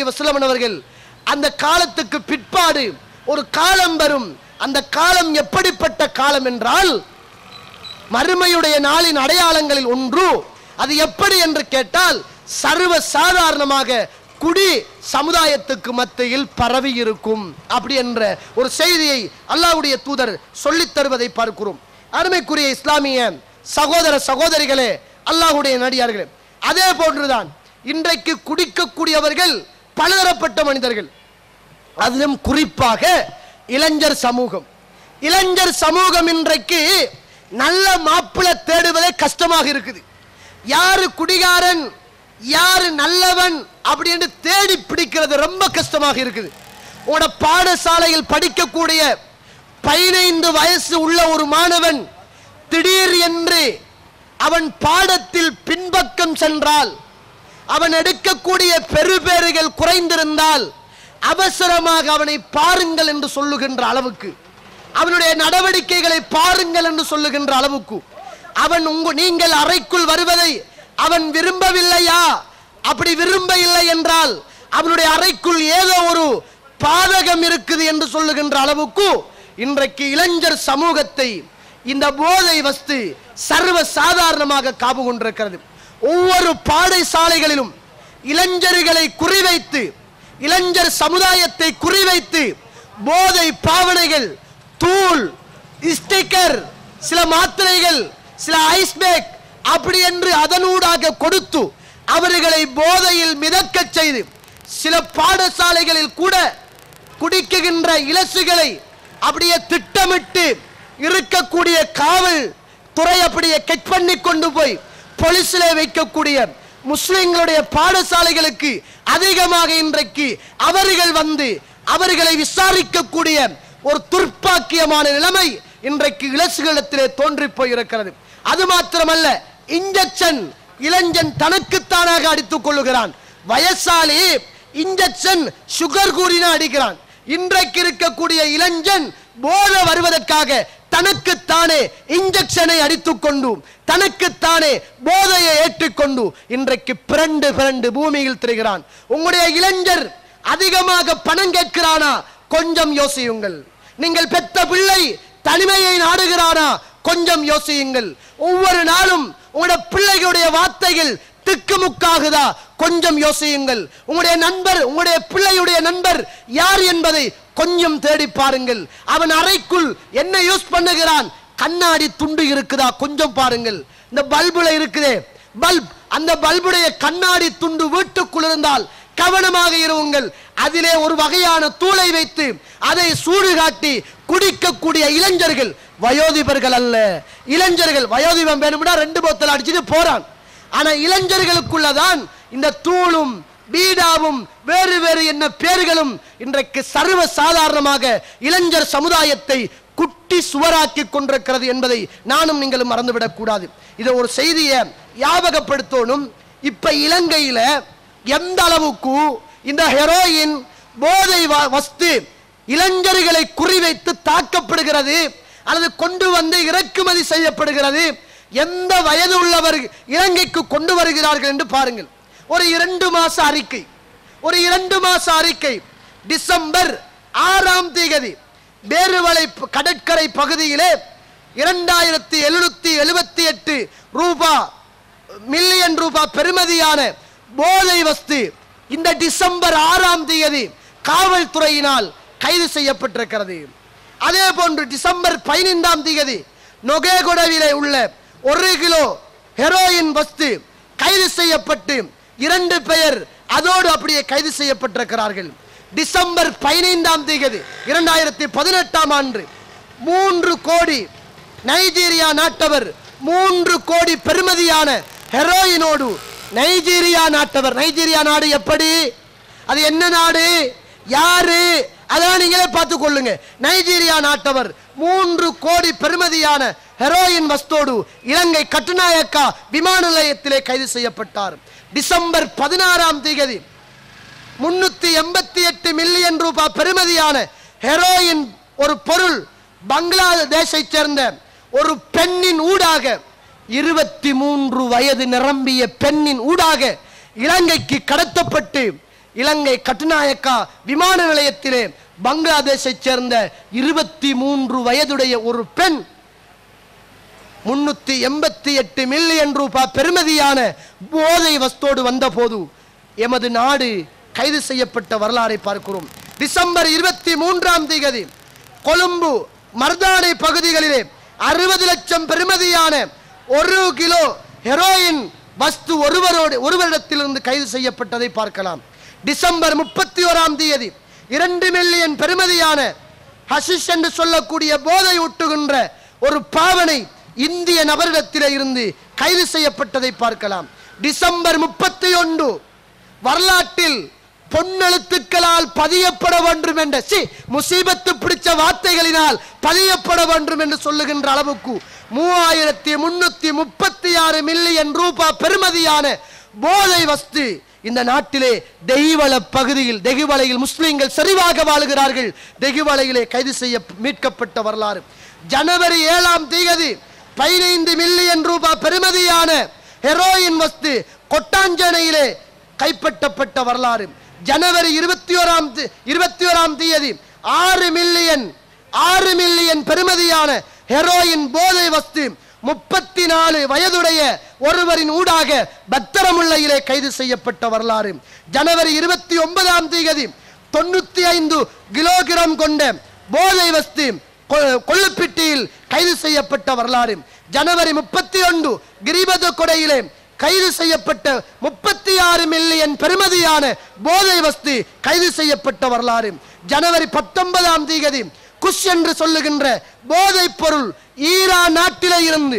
Speaker 2: வஸல்லம் அவர்கள் அந்த காலத்துக்கு பிற்பாடு ஒரு காலம் வரும். அந்த காலம் எப்படிப்பட்ட காலம் என்றால், மறுமையுடைய நாளின் அடையாளங்களில் ஒன்று. அது எப்படி என்று கேட்டால், சர்வ சாதாரணமாக குடி சமுதாயத்துக்கு மத்தியில் பரவி இருக்கும் அப்படி என்ற ஒரு செய்தியை அல்லாஹ்வுடைய தூதர் சொல்லித் தருவதை பார்க்கிறோம். அருமைக்குரிய இஸ்லாமிய சகோதர சகோதரிகளே, அல்லாஹ்வுடைய நடிகார்களே, அதே போன்றுதான் இன்றைக்கு குடிக்கக்கூடியவர்கள் பலதரப்பட்ட மனிதர்கள். அதிலும் குறிப்பாக இளைஞர் சமூகம் இன்றைக்கு நல்ல மாப்பிள்ளை தேடுவதே கஷ்டமாக இருக்குது. யாரு குடிகாரன் யாரு நல்லவன் அப்படின்னு தேடி பிடிக்கிறது ரொம்ப கஷ்டமாக இருக்குது. உங்களோட பாடசாலையில் படிக்கக்கூடிய 15 வயசு உள்ள ஒரு மாணவன் திடீர் என்று அவன் பாடத்தில் பின்பக்கம் சென்றால், அவன் எடுக்கக்கூடிய பெறுபேறுகள் குறைந்திருந்தால், அவசரமாக அவனை பாருங்கள் என்று சொல்லுகின்ற அளவுக்கு, அவனுடைய நடவடிக்கைகளை பாருங்கள் என்று சொல்லுகின்ற அளவுக்கு, அவன் நீங்கள் அறைக்குள் வருவதை அவன் விரும்பவில்லையா? அப்படி விரும்ப இல்லை என்றால் அவனுடைய அறைக்குள் ஏதோ ஒரு பாதகம் இருக்குது என்று சொல்லுகின்ற அளவுக்கு இன்றைக்கு இளைஞர் சமூகத்தை இந்த போதை வஸ்து சர்வ சாதாரணமாக காவு கொண்டிருக்கிறது. ஒவ்வொரு பாடசாலைகளிலும் இளைஞர்களை குறிவைத்து, இளைஞர் சமுதாயத்தை குறிவைத்து போதை பாவனைகள், தூள், ஸ்டிக்கர், சில மாத்திரைகள், சில ஐஸ்பேக் அப்படி என்று அதனூடாக கொடுத்து அவர்களை போதையில் மிதக்க செய்து, சில பாடசாலைகளில் கூட குடிக்குகின்ற இலசுகளை அப்படியே திட்டமிட்டு இருக்கக்கூடிய காவல் துறை அப்படியே கெட் பண்ணி கொண்டு போய் போலீஸில் வைக்கக்கூடிய முஸ்லிம்களுடைய பாடசாலைகளுக்கு அதிகமாக இன்றைக்கு அவர்கள் வந்து அவர்களை விசாரிக்கக்கூடிய ஒரு துர்ப்பாக்கியமான நிலைமை இன்றைக்கு இலசுகளிடத்திலே தோன்றி போயிருக்கிறது. அது மாத்திரமல்ல, இன்ஜெக்ஷன் இளைஞன் தனக்குத்தானாக அடித்துக் கொள்ளுகிறான். வயசாலி இன்ஜெக்ஷன் சுகர் கூறினா அடிக்கிறான். இன்றைக்கு இருக்கக்கூடிய இளைஞன் போதை வருவதற்காக தனக்குத்தானே இன்ஜெக்ஷனை அடித்துக்கொண்டு தனக்குத்தானே போதையை ஏற்றுக்கொண்டு இன்றைக்கு பிறண்டு பூமியில் திரிகிறான். உங்களுடைய இளைஞர் அதிகமாக பணம் கேட்கிறானா? கொஞ்சம் யோசியுங்கள். நீங்கள் பெற்ற பிள்ளை தனிமையை நாடுகிறானா? கொஞ்சம் யோசியுங்கள். ஒவ்வொரு நாளும் உங்களுடைய பிள்ளைகளுடைய வார்த்தைகள் திக்குமுக்காகுதா? கொஞ்சம் யோசியுங்கள். உங்களுடைய நண்பர், உங்களுடைய பிள்ளையுடைய நண்பர் யார் என்பதை கொஞ்சம் தேடி பாருங்கள். அவன் அறைக்குள் என்ன யூஸ் பண்ணுகிறான்? கண்ணாடி துண்டு இருக்குதா? கொஞ்சம் பாருங்கள். இந்த பல்புல இருக்குதே பல்ப், அந்த பல்புடைய கண்ணாடி துண்டு வீட்டுக்குள் இருந்தால் கவனமாக இருங்கள். அதிலே ஒரு வகையான தூளை வைத்து அதை சூடு காட்டி குடிக்கக்கூடிய இளைஞர்கள், வயோதிபர்கள் அல்ல, இளைஞர்கள். வயோதிபம் வேணும்னா 2 போத்தல் அடிச்சுட்டு போறான். ஆனா இளைஞர்களுக்குள்ளதான் இந்த தூளும் பீடாவும் வேறு வேறு என்ன பேர்களும் இன்றைக்கு சர்வ சாதாரணமாக இளைஞர் சமுதாயத்தை குட்டி சுவராக்கி கொண்டிருக்கிறது என்பதை நானும் நீங்களும் மறந்துவிடக் கூடாது. இதை ஒரு செய்தியை ஞாபகப்படுத்தணும். இப்ப இலங்கையில எந்த அளவுக்கு இந்த ஹெரோயின் போதை வஸ்து இளைஞர்களை குறிவைத்து தாக்கப்படுகிறது அல்லது கொண்டு வந்து இறக்குமதி செய்யப்படுகிறது, எந்த வயது உள்ளவர் இலங்கைக்கு கொண்டு வருகிறார்கள் என்று பாருங்கள். ஒரு 2 மாச அறிக்கை டிசம்பர் 6ஆம் தேதி பேருவளை கடற்கரை பகுதியிலே 2778 மில்லியன் ரூபாய் பெறுமதியான போதை வஸ்து இந்த டிசம்பர் 6ஆம் தேதி காவல்துறையினால் கைது செய்யப்பட்டிருக்கிறது. அதே போன்று டிசம்பர் 15ஆம் தேதி நொகேகொடவிலே உள்ள 1 கிலோ ஹெரோயின் வஸ்து கைது செய்யப்பட்டு 2 பேர் அதோடு அப்படியே கைது செய்யப்பட்டிருக்கிறார்கள். டிசம்பர் 15ஆம் தேதி 2018ஆம் ஆண்டு 3 கோடி நைஜீரியா நாட்டவர் 3 கோடி பெறுமதியான ஹெரோயினோடு நைஜீரியா நாட்டவர், நைஜீரியா நாடு எப்படி, அது என்ன நாடு, யாரு, அதான் நீங்களே பார்த்துக் கொள்ளுங்க. நைஜீரியா நாட்டவர் 3 கோடி பெறுமதியான ஹெரோயின் வஸ்தோடு இலங்கை கட்டுநாயக்கா விமான நிலையத்திலே கைது செய்யப்பட்டார். டிசம்பர் 16ஆம் தேதி 388 மில்லியன் ரூபாய் பெறுமதியான ஹெரோயின் ஒரு பொருள் பங்களாதேஷை சேர்ந்த ஒரு பெண்ணின் ஊடாக 23 வயது நிரம்பிய பெண்ணின் ஊடாக இலங்கைக்கு கடத்தப்பட்டு இலங்கை கட்டுநாயக்கா விமான நிலையத்திலே பங்களாதேஷை சேர்ந்த 23 வயதுடைய ஒரு பெண் 388 மில்லியன் ரூபாய் பெறுமதியான போதை வஸ்தோடு வந்த போது எமது நாடு கைது செய்யப்பட்ட வரலாறை பார்க்கிறோம். டிசம்பர் 23ஆம் தேதி கொழும்பு மர்தானை பகுதிகளிலே 60 லட்சம் பெறுமதியான 1 கிலோ ஹெரோயின் வஸ்து ஒருவரிடத்திலிருந்து கைது செய்யப்பட்டதை பார்க்கலாம். டிசம்பர் 31ஆம் தேதி 2 மில்லியன் பெறுமதியான ஹஷிஷ் என்று சொல்லக்கூடிய போதை ஊட்டுகின்ற ஒரு பாவனை இந்திய நபரிடத்திலே இருந்து கைது செய்யப்பட்டதை பார்க்கலாம். டிசம்பர் 31 வரலாற்றில் பொன்னெழுத்துக்களால் பதியப்பட வேண்டும் என்ற முசீபத்து பிடிச்ச வார்த்தைகளினால் பதியப்பட வேண்டும் என்று சொல்லுகின்ற அளவுக்கு 3336 மில்லியன் ரூபாய் பெறுமதியான போதை வஸ்து இந்த நாட்டிலே தெஹிவள பகுதியில், தெஹிவளையில் முஸ்லிம்கள் சரிவாக வாழுகிறார்கள், தெஹிவளையிலே கைது செய்ய மீட்கப்பட்ட வரலாறு. ஜனவரி 7ஆம் தேதி 15 மில்லியன் ரூபாய் பெறுமதியான ஹெரோயின் வஸ்து கொட்டாஞ்சேனையிலே கைப்பற்றப்பட்ட வரலாறு. ஜனவரி 21ஆம் தேதி 6 மில்லியன் பெறுமதியான ஹெரோயின் போதை வஸ்து 34 வயதுடைய ஒருவரின் ஊடாக பத்திரமுல்லையிலே கைது செய்யப்பட்ட வரலாறு. ஜனவரி 29ஆம் தேதி 95 கிலோகிராம் கொண்ட போதை வஸ்து கொள்ளுப்பிட்டியில் கைது செய்யப்பட்ட வரலாறு. ஜனவரி 31 கிரிபத கொடையிலே கைது செய்யப்பட்ட 36 மில்லியன் பெறுமதியான போதை வஸ்து கைது செய்யப்பட்ட வரலாறு. ஜனவரி 19ஆம் தேதி குஷ் என்று சொல்லுகின்ற போதைப் பொருள் ஈரான் நாட்டிலே இருந்து,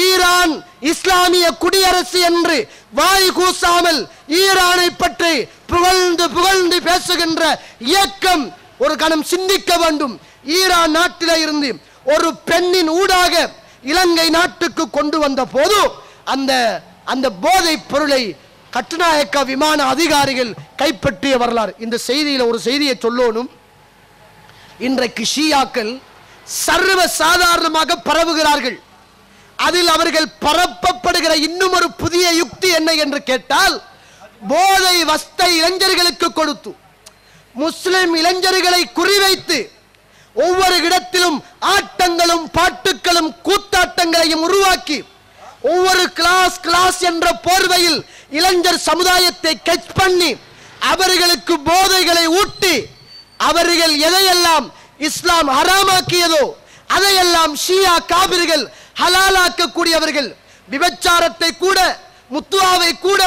Speaker 2: ஈரான் இஸ்லாமிய குடியரசு என்று வாய் கூசாமல் ஈரானை பற்றி புகழ்ந்து புகழ்ந்து பேசுகின்ற இயக்கம் ஒரு கணம் சிந்திக்க வேண்டும். ஈரான் நாட்டிலே இருந்து ஒரு பெண்ணின் ஊடாக இலங்கை நாட்டுக்கு கொண்டு வந்த போது அந்த போதைப் பொருளை கட்டுநாயக்கா விமான அதிகாரிகள் கைப்பற்றிய வரலாறு. இந்த செய்தியில் ஒரு செய்தியை சொல்லணும். இன்றைக்கு ஷியாக்கள் சர்வ சாதாரணமாக பரவுகிறார்கள். அதில் அவர்கள் பரப்பப்படுகிற இன்னும் ஒரு புதிய யுக்தி என்ன என்று கேட்டால், போதை வஸ்தை இளைஞர்களுக்கு கொடுத்து முஸ்லிம் இளைஞர்களை குறிவைத்து ஒவ்வொரு இடத்திலும் ஆட்டங்களும் பாட்டுகளும் கூத்தாட்டங்களையும் உருவாக்கி ஒவ்வொரு கிளாஸ் என்ற போர்வையில் இளைஞர் சமுதாயத்தை கெச் பண்ணி அவர்களுக்கு போதைகளை ஊட்டி அவர்கள் எதையெல்லாம் இஸ்லாம் ஹராமாக்கியதோ அதையெல்லாம் ஷியா காபிர்கள் ஹலாலாக்கக்கூடியவர்கள். விபச்சாரத்தை கூட, முத்துவாவை கூட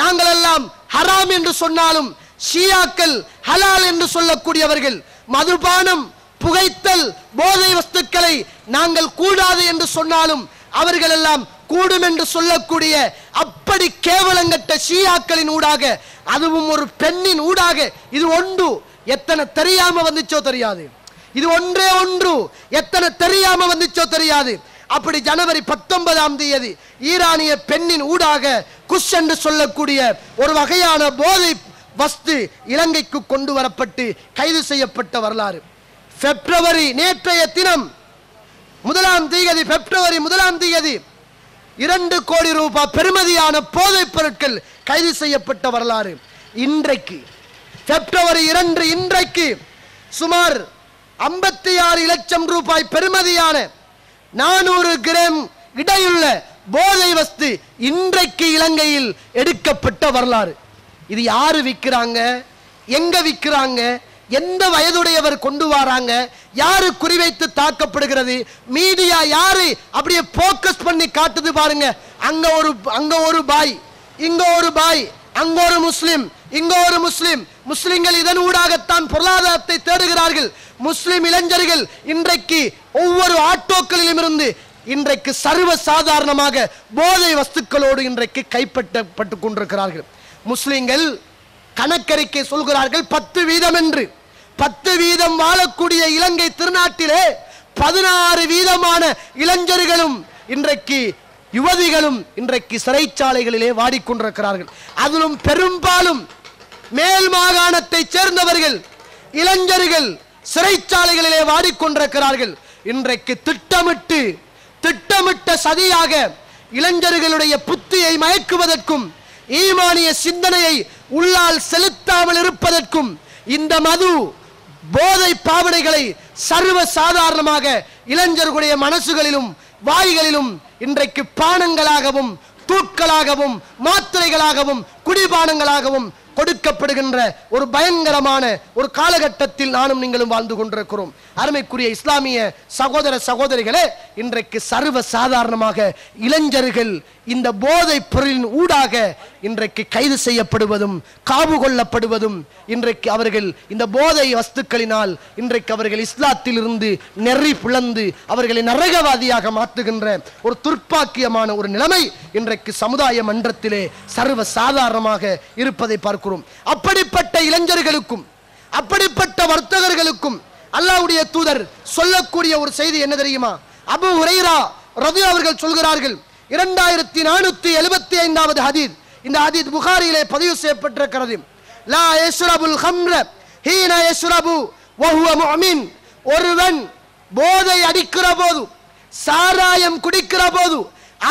Speaker 2: நாங்கள் எல்லாம் ஹராம் என்று சொன்னாலும் ஷியாக்கள் ஹலால் என்று சொல்லக்கூடியவர்கள். மதுபானம், புகைத்தல், போதை வஸ்துக்களை நாங்கள் கூடாது என்று சொன்னாலும் அவர்கள் எல்லாம் கூடும் என்று சொல்லக்கூடிய அப்படி கேவலங்கட்ட ஷியாக்களின் ஊடாக, அதுவும் ஒரு பெண்ணின் ஊடாக, இது ஒன்று எத்தனை தெரியாம வந்துச்சோ தெரியாது, இது ஒன்றே ஒன்று எத்தனை தெரியாம வந்துச்சோ தெரியாது. அப்படி ஜனவரி 19ஆம் தேதி ஈரானிய பெண்ணின் ஊடாக குஷ் என்று சொல்லக்கூடிய ஒரு வகையான போதை வஸ்து இலங்கைக்கு கொண்டு வரப்பட்டு கைது செய்யப்பட்ட வரலாறு. பிப்ரவரி நேற்றைய தினம் 1ஆம் தேதி பிப்ரவரி 1ஆம் தேதி 2 கோடி ரூபாய் பெறுமதியான போதைப் பொருட்கள் கைது செய்யப்பட்ட வரலாறு. இன்றைக்கு பிப்ரவரி 2 இன்றைக்கு சுமார் 56 லட்சம் ரூபாய் பெறுமதியான 400 கிராம் இடையுள்ள போதை வஸ்து இன்றைக்கு இலங்கையில் எடுக்கப்பட்ட வரலாறு. இது யாரு விற்கிறாங்க, எங்க விற்கிறாங்க, எந்த வயதுடையவர் கொண்டு வராங்க, யாரு குறிவைத்து தாக்கப்படுகிறது, மீடியா யாரு அப்படியே போக்கஸ் பண்ணி காட்டுது பாருங்க. அங்க ஒரு பாய், இங்க ஒரு பாய், அங்க ஒரு முஸ்லிம், இங்க ஒரு முஸ்லிம். முஸ்லிம்கள் இதன் ஊடாகத்தான் பொருளாதாரத்தை தேடுகிறார்கள். முஸ்லிம் இளைஞர்கள் இன்றைக்கு ஒவ்வொரு ஆட்டோக்களிலும் இருந்து இன்றைக்கு சர்வ சாதாரணமாக போதை வஸ்துக்களோடு இன்றைக்கு கைப்பற்றப்பட்டு கொண்டிருக்கிறார்கள். முஸ்லிம்கள் கணக்கறிக்கை சொல்கிறார்கள் 10% என்று. 10% வாழக்கூடிய இலங்கை திருநாட்டிலே 16% இளைஞர்களும் இன்றைக்கு யுவதிகளும் இன்றைக்கு சிறைச்சாலைகளிலே வாடிக்கொண்டிருக்கிறார்கள். அதிலும் பெரும்பாலும் மேல் மாகாணத்தை சேர்ந்தவர்கள் இளைஞர்கள் சிறைச்சாலைகளிலே வாடிக்கொண்டிருக்கிறார்கள். இன்றைக்கு திட்டமிட்ட சதியாக இளைஞர்களுடைய புத்தியை மயக்குவதற்கும் ஈமானிய சிந்தனையை உள்ளால் செலுத்தாமல் இருப்பதற்கும் இந்த மது போதை பாவனைகளை சர்வ சாதாரணமாக இளைஞர்களுடைய மனசுகளிலும் வாய்களிலும் இன்றைக்கு பானங்களாகவும் தூட்களாகவும் மாத்திரைகளாகவும் குடிபானங்களாகவும் கொடுக்கப்படுகின்ற ஒரு பயங்கரமான ஒரு காலகட்டத்தில் நானும் நீங்களும் வாழ்ந்து கொண்டிருக்கிறோம். அருமைக்குரிய இஸ்லாமிய சகோதர சகோதரிகளே, இன்றைக்கு சர்வ சாதாரணமாக இளைஞர்கள் இந்த போதை பொருளின் ஊடாக இன்றைக்கு கைது செய்யப்படுவதும் காவு கொள்ளப்படுவதும், இன்றைக்கு அவர்கள் இந்த போதை வஸ்துக்களினால் இன்றைக்கு அவர்கள் இஸ்லாத்தில் இருந்து நெறி பிளந்து அவர்களை நரகவாதியாக மாற்றுகின்ற ஒரு துர்ப்பாக்கியமான ஒரு நிலைமை இன்றைக்கு சமுதாய மன்றத்திலே சர்வ சாதாரணமாக இருப்பதை பார்க்கிறோம். அப்படிப்பட்ட இளைஞர்களுக்கும் அப்படிப்பட்ட வர்த்தகர்களுக்கும் அல்லாஹ்வுடைய தூதர் சொல்லக்கூடிய ஒரு செய்தி என்ன தெரியுமா? அபூ ஹுரைரா ரலியல்லாஹு அவர்கள் சொல்கிறார்கள், 2475வது ஹதீஸ். இந்த ஹதீஸ் புகாரியிலே பதிவு செய்யப்பட்டிருக்கிறது. லா யஷ்ரபுல் ஹம்ர ஹீன யஷ்ரபு வஹுவ முஃமின். ஒருவன் போதை அடிக்கிற போது, சாராயம் குடிக்கிற போது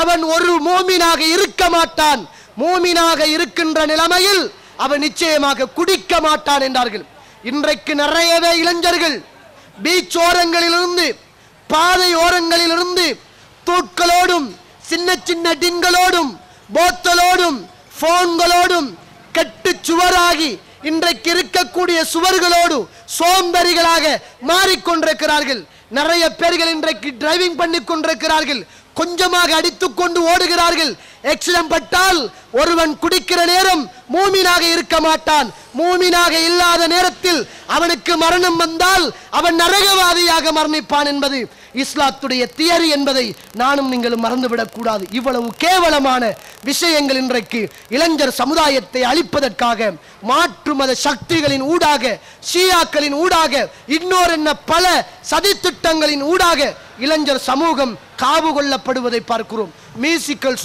Speaker 2: அவன் ஒரு மூமினாக இருக்க மாட்டான். மூமினாக இருக்கின்ற நிலைமையில் அவன் நிச்சயமாக குடிக்க மாட்டான் என்றார்கள். இன்றைக்கு நிறையவே இளைஞர்கள் பீச் ஓரங்களிலிருந்து பாதை ஓரங்களிலிருந்து தூட்களோடும் சின்ன சின்ன டின்களோடும் போத்தலோடும் போன்களோடும் கெட்டு சுவராகி இன்றைக்கு இருக்கக்கூடிய சுவர்களோடு சோம்பேறிகளாக மாறிக்கொண்டிருக்கிறார்கள். நிறைய பேர்கள் இன்றைக்கு டிரைவிங் பண்ணி கொண்டிருக்கிறார்கள். கொஞ்சமாக அடித்துக்கொண்டு ஓடுகிறார்கள். ஆக்சிடென்ட் பட்டால் ஒருவன் குடிக்கிற நேரம் மூமினாக இருக்க மாட்டான். மூமினாக இல்லாத நேரத்தில் அவனுக்கு மரணம் வந்தால் அவன் நரகவாதியாக மரணிப்பான் என்பது இஸ்லாத்துடைய தியரி என்பதை நானும் நீங்களும் மறந்துவிடக் கூடாது. இவ்வளவு கேவலமான விஷயங்கள் இன்றைக்கு இளைஞர் சமுதாயத்தை அழிப்பதற்காக மாற்று மத சக்திகளின் ஊடாக, ஷியாக்களின் ஊடாக, இன்னொரு என்ன பல சதித்திட்டங்களின் ஊடாக இளைஞர் சமூகம் காவு கொள்ளப்படுவதை பார்க்கிறோம். மியூசிக்கல்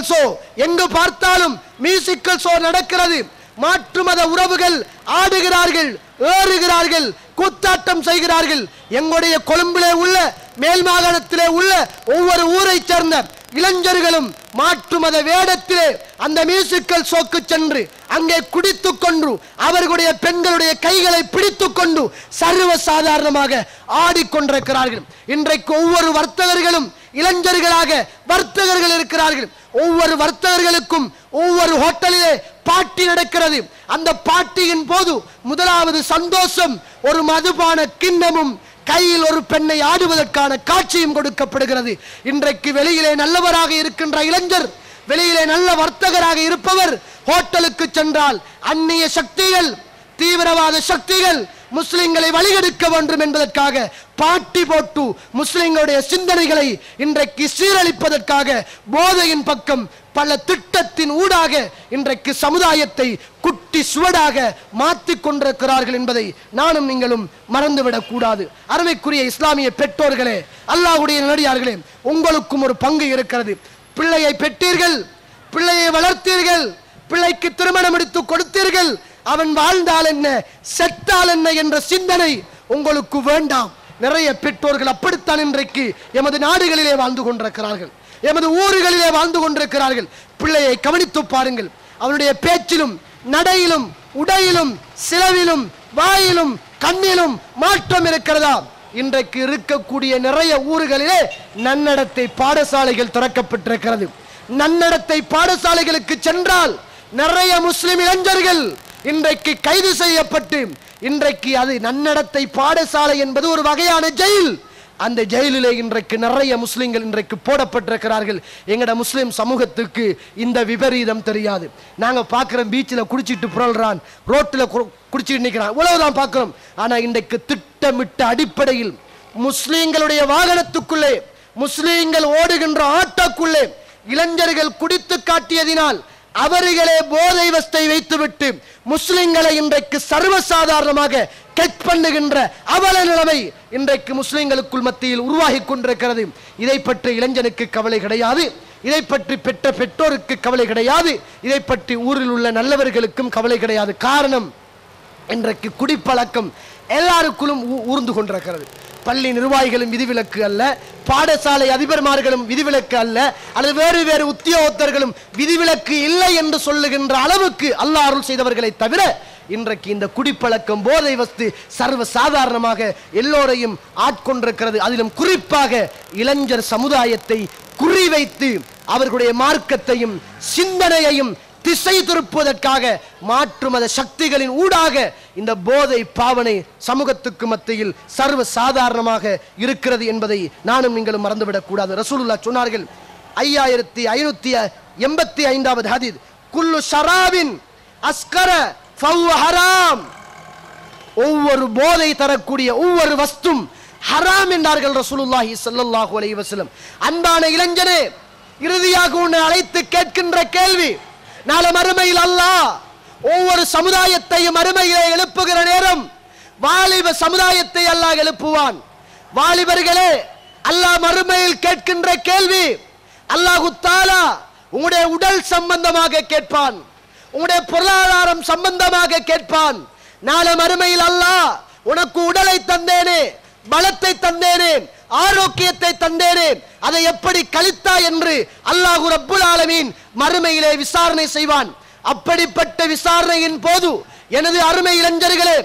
Speaker 2: ஷோ எங்கு பார்த்தாலும் மியூசிக்கல் ஷோ நடக்கிறது. மாற்று மத உறவுகள் ஆடுகிறார்கள், ஏறுகிறார்கள், கூத்தாட்டம் செய்கிறார்கள். எங்களுடைய கொழும்பிலே உள்ள மேல் மாகாணத்திலே உள்ள ஒவ்வொரு ஊரை சேர்ந்த இளைஞர்களும் மாற்று மத வேடத்திலே அந்த மியூசிக்கல் ஷோக்கு சென்று அங்கே குடித்துக் கொண்டு அவர்களுடைய பெண்களுடைய கைகளை பிடித்துக் கொண்டு சர்வ சாதாரணமாக ஆடிக்கொண்டிருக்கிறார்கள். இன்றைக்கு ஒவ்வொரு வர்த்தகர்களும் இளைஞர்களாக வர்த்தகர்கள் இருக்கிறார்கள். ஒவ்வொரு வர்த்தகர்களுக்கும் ஒவ்வொரு ஹோட்டலிலே பார்ட்டி நடக்கிறது. அந்த பார்ட்டியின் போது முதலாவது சந்தோஷம் ஒரு மதுபான கிண்ணமும் கையில் ஒரு பெண்ணை ஆடுவதற்கான காட்சியும் கொடுக்கப்படுகிறது. இன்றைக்கு வெளியிலே நல்லவராக இருக்கின்ற இளைஞர், வெளியிலே நல்ல வர்த்தகராக இருப்பவர் ஹோட்டலுக்கு சென்றால் அந்நிய சக்திகள், தீவிரவாத சக்திகள் முஸ்லிம்களை வழிகெடுக்க வேண்டும் என்பதற்காக பாட்டி போட்டு முஸ்லிம்களுடைய சிந்தனைகளை இன்றைக்கு சீரழிப்பதற்காக போதையின் பக்கம் பல திட்டத்தின் ஊடாக இன்றைக்கு சமுதாயத்தை குட்டி சுவடாக மாற்றிக் கொண்டிருக்கிறார்கள் என்பதை நானும் நீங்களும் மறந்துவிடக் கூடாது. அருமைக்குரிய இஸ்லாமிய பெற்றோர்களே, அல்லாஹ்வுடைய நல்லடியார்களே, உங்களுக்கும் ஒரு பங்கு இருக்கிறது. பிள்ளையை பெற்றீர்கள், பிள்ளையை வளர்த்தீர்கள், பிள்ளைக்கு திருமணம் எடுத்து கொடுத்தீர்கள். அவன் வாழ்ந்தால் என்ன, செத்தால் என்ன என்ற சிந்தனை உங்களுக்கு வேண்டாம். நிறைய பெற்றோர்கள் அப்படித்தான் இன்றைக்கு எமது நாடுகளிலே வாழ்ந்து கொண்டிருக்கிறார்கள், எமது ஊர்களிலே வாழ்ந்து கொண்டிருக்கிறார்கள். பிள்ளையை கவனித்து பாருங்கள். அவனுடைய பேச்சிலும் நடையிலும் உடையிலும் சிலவிலும் வாயிலும் கண்ணிலும் மாற்றம் இருக்கிறதா? இன்றைக்கு இருக்கக்கூடிய நிறைய ஊர்களிலே நன்னடத்தை பாடசாலைகள் திறக்கப்பட்டிருக்கிறது. நன்னடத்தை பாடசாலைகளுக்கு சென்றால் நிறைய முஸ்லிம் இளைஞர்கள் இன்றைக்கு கைது செய்யப்பட்டு இன்றைக்கு அது நன்னடத்தை பாடசாலை என்பது ஒரு வகையான ஜெயில். அந்த ஜெயிலிலே இன்றைக்கு நிறைய முஸ்லிம்கள் இன்றைக்கு போடப்பட்டிருக்கிறார்கள். எங்கட முஸ்லிம் சமூகத்துக்கு இந்த விபரீதம் தெரியாது. நாங்க பார்க்கிறோம், பீச்சில் குடிச்சிட்டு புரள்றான், ரோட்டில் குடிச்சிட்டு நிற்கிறான், இவ்வளவுதான் பார்க்கிறோம். ஆனா இன்றைக்கு திட்டமிட்ட அடிப்படையில் முஸ்லிம்களுடைய வாகனத்துக்குள்ளே, முஸ்லிம்கள் ஓடுகின்ற ஆட்டோக்குள்ளே இளைஞர்கள் குடித்து காட்டியதினால் அவர்களே போதை வஸ்தை வைத்துவிட்டு முஸ்லிம்களை இன்றைக்கு சர்வசாதாரணமாக கெட் பண்ணுகின்ற அவல நிலைமை இன்றைக்கு முஸ்லிம்களுக்குள் மத்தியில் உருவாகி கொண்டிருக்கிறது. இதை பற்றி இளைஞனுக்கு கவலை கிடையாது, இதை பற்றி பெற்ற பெற்றோருக்கு கவலை கிடையாது, இதை பற்றி ஊரில் உள்ள நல்லவர்களுக்கும் கவலை கிடையாது. காரணம், இன்றைக்கு குடிப்பழக்கம் எல்லாருக்குள்ளும் ஊர்ந்து கொண்டிருக்கிறது. பள்ளி நிர்வாகிகளும் விதிவிலக்கு அல்ல, பாடசாலை அதிபர்மார்களும் விதிவிலக்கு அல்ல, அல்லது வேறு வேறு உத்தியோகத்தர்களும் விதிவிலக்கு இல்லை என்று சொல்லுகின்ற அளவுக்கு அல்லாஹ் அருள் செய்தவர்களை தவிர இன்றைக்கு இந்த குடிப்பழக்கம் போதை வஸ்து சர்வ சாதாரணமாக எல்லோரையும் ஆட்கொண்டிருக்கிறது. அதிலும் குறிப்பாக இளைஞர் சமுதாயத்தை குறிவைத்து அவர்களுடைய மார்க்கத்தையும் சிந்தனையையும் திசை திருப்புவதற்காக மாற்று மத சக்திகளின் ஊடாக இந்த போதை பாவனை சமூகத்துக்கு மத்தியில் சர்வ சாதாரணமாக இருக்கிறது என்பதை நானும் நீங்களும் மறந்துவிடக் கூடாது. ரசூலுல்லாஹ் சொன்னார்கள், 5585வது ஹதீஸ், குல்லு ஷராபின் அஸ்கர ஃபஹுவ ஹராம். ஒவ்வொரு போதை தரக்கூடிய ஒவ்வொரு வஸ்தும் ஹராம் என்றார்கள் ரசூலுல்லாஹி ஸல்லல்லாஹு அலைஹி வஸல்லம். அன்பான இளைஞனே, இறுதியாக உன்னை அழைத்து கேட்கின்ற கேள்வி, நாளை மறுமையில் அல்லாஹ் ஒவ்வொரு சமுதாயத்தையும் மறுமையிலே எழுப்புகிற நேரம் வாலிப சமுதாயத்தை அல்லாஹ் எழுப்புவான். வாலிபர்களே, அல்லாஹ் மறுமையில் கேட்கின்ற கேள்வி, அல்லாஹ் தஆலா உங்களுடைய உடல் சம்பந்தமாக கேட்பான், உங்களுடைய பொருளாதாரம் சம்பந்தமாக கேட்பான். நாளை மறுமையில் அல்லாஹ் உனக்கு உடலை தந்தேனே, பலத்தை தந்தேனே, ஆரோக்கியத்தை தந்தேனே, அதை எப்படி கழித்தாய் என்று அல்லாஹ் ரப்புல் ஆலமீன் மறுமையிலே விசாரணை செய்வான். அப்படிப்பட்ட விசாரணையின் போது எனது அருமை இளைஞர்களே,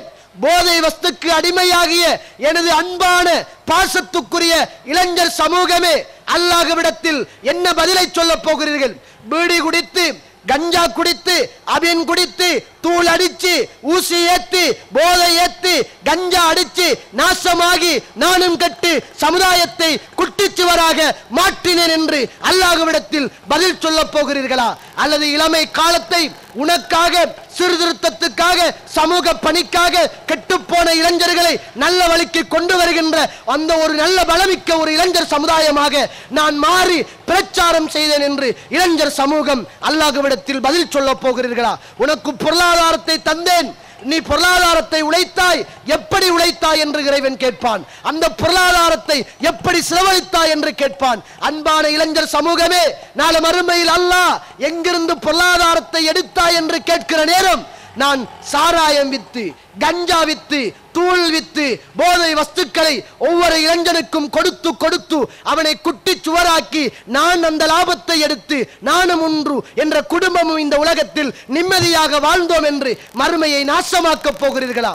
Speaker 2: போதை வஸ்துக்கு அடிமையாகிய எனது அன்பான பாசத்துக்குரிய இளைஞர் சமூகமே, அல்லாஹ்விடத்தில் என்ன பதிலை சொல்ல போகிறீர்கள்? பீடி குடித்து, கஞ்சா குடித்து, அபின் குடித்து, தூள் அடிச்சு, ஊசி ஏத்தி, போதை ஏத்தி, கஞ்சா அடிச்சு நாசமாகி நானும் கட்டு சமுதாயத்தை குட்டிச்சுவராக மாற்றினேன் என்று அல்லாஹ்விடத்தில் பதில் சொல்ல போகிறீர்களா? அல்லது இளமை காலத்தை உனக்காக, சீர்திருத்தத்துக்காக, சமூக பணிக்காக கெட்டுப்போன இளைஞர்களை நல்ல வழிக்கு கொண்டு வருகின்ற அந்த ஒரு நல்ல பலமிக்க ஒரு இளைஞர் சமுதாயமாக நான் மாறி பிரச்சாரம் செய்தேன் என்று இளைஞர் சமூகம் அல்லாஹ்விடத்தில் பதில் சொல்ல போகிறீர்களா? உனக்கு பொருளாதாரத்தை தந்தேன், நீ பொருளாதாரத்தை உழைத்தாய், எப்படி உழைத்தாய் என்று இறைவன் கேட்பான். அந்த பொருளாதாரத்தை எப்படி செலவழித்தாய் என்று கேட்பான். அன்பான இளைஞர் சமூகமே, நாளை மறுமையில் அல்லாஹ் எங்கிருந்து பொருளாதாரத்தை எடுத்தாய் என்று கேட்கிற நேரம் நான் சாராயம் வித்து, கஞ்சா வித்து, தூள் வித்து, போதை வஸ்துக்களை ஒவ்வொரு இளைஞனுக்கும் கொடுத்து கொடுத்து அவனை குட்டி சுவராக்கி நான் அந்த லாபத்தை எடுத்து நானும் ஒன்று என்ற குடும்பமும் இந்த உலகத்தில் நிம்மதியாக வாழ்ந்தோம் என்று மறுமையை நாசமாக்கப் போகிறீர்களா?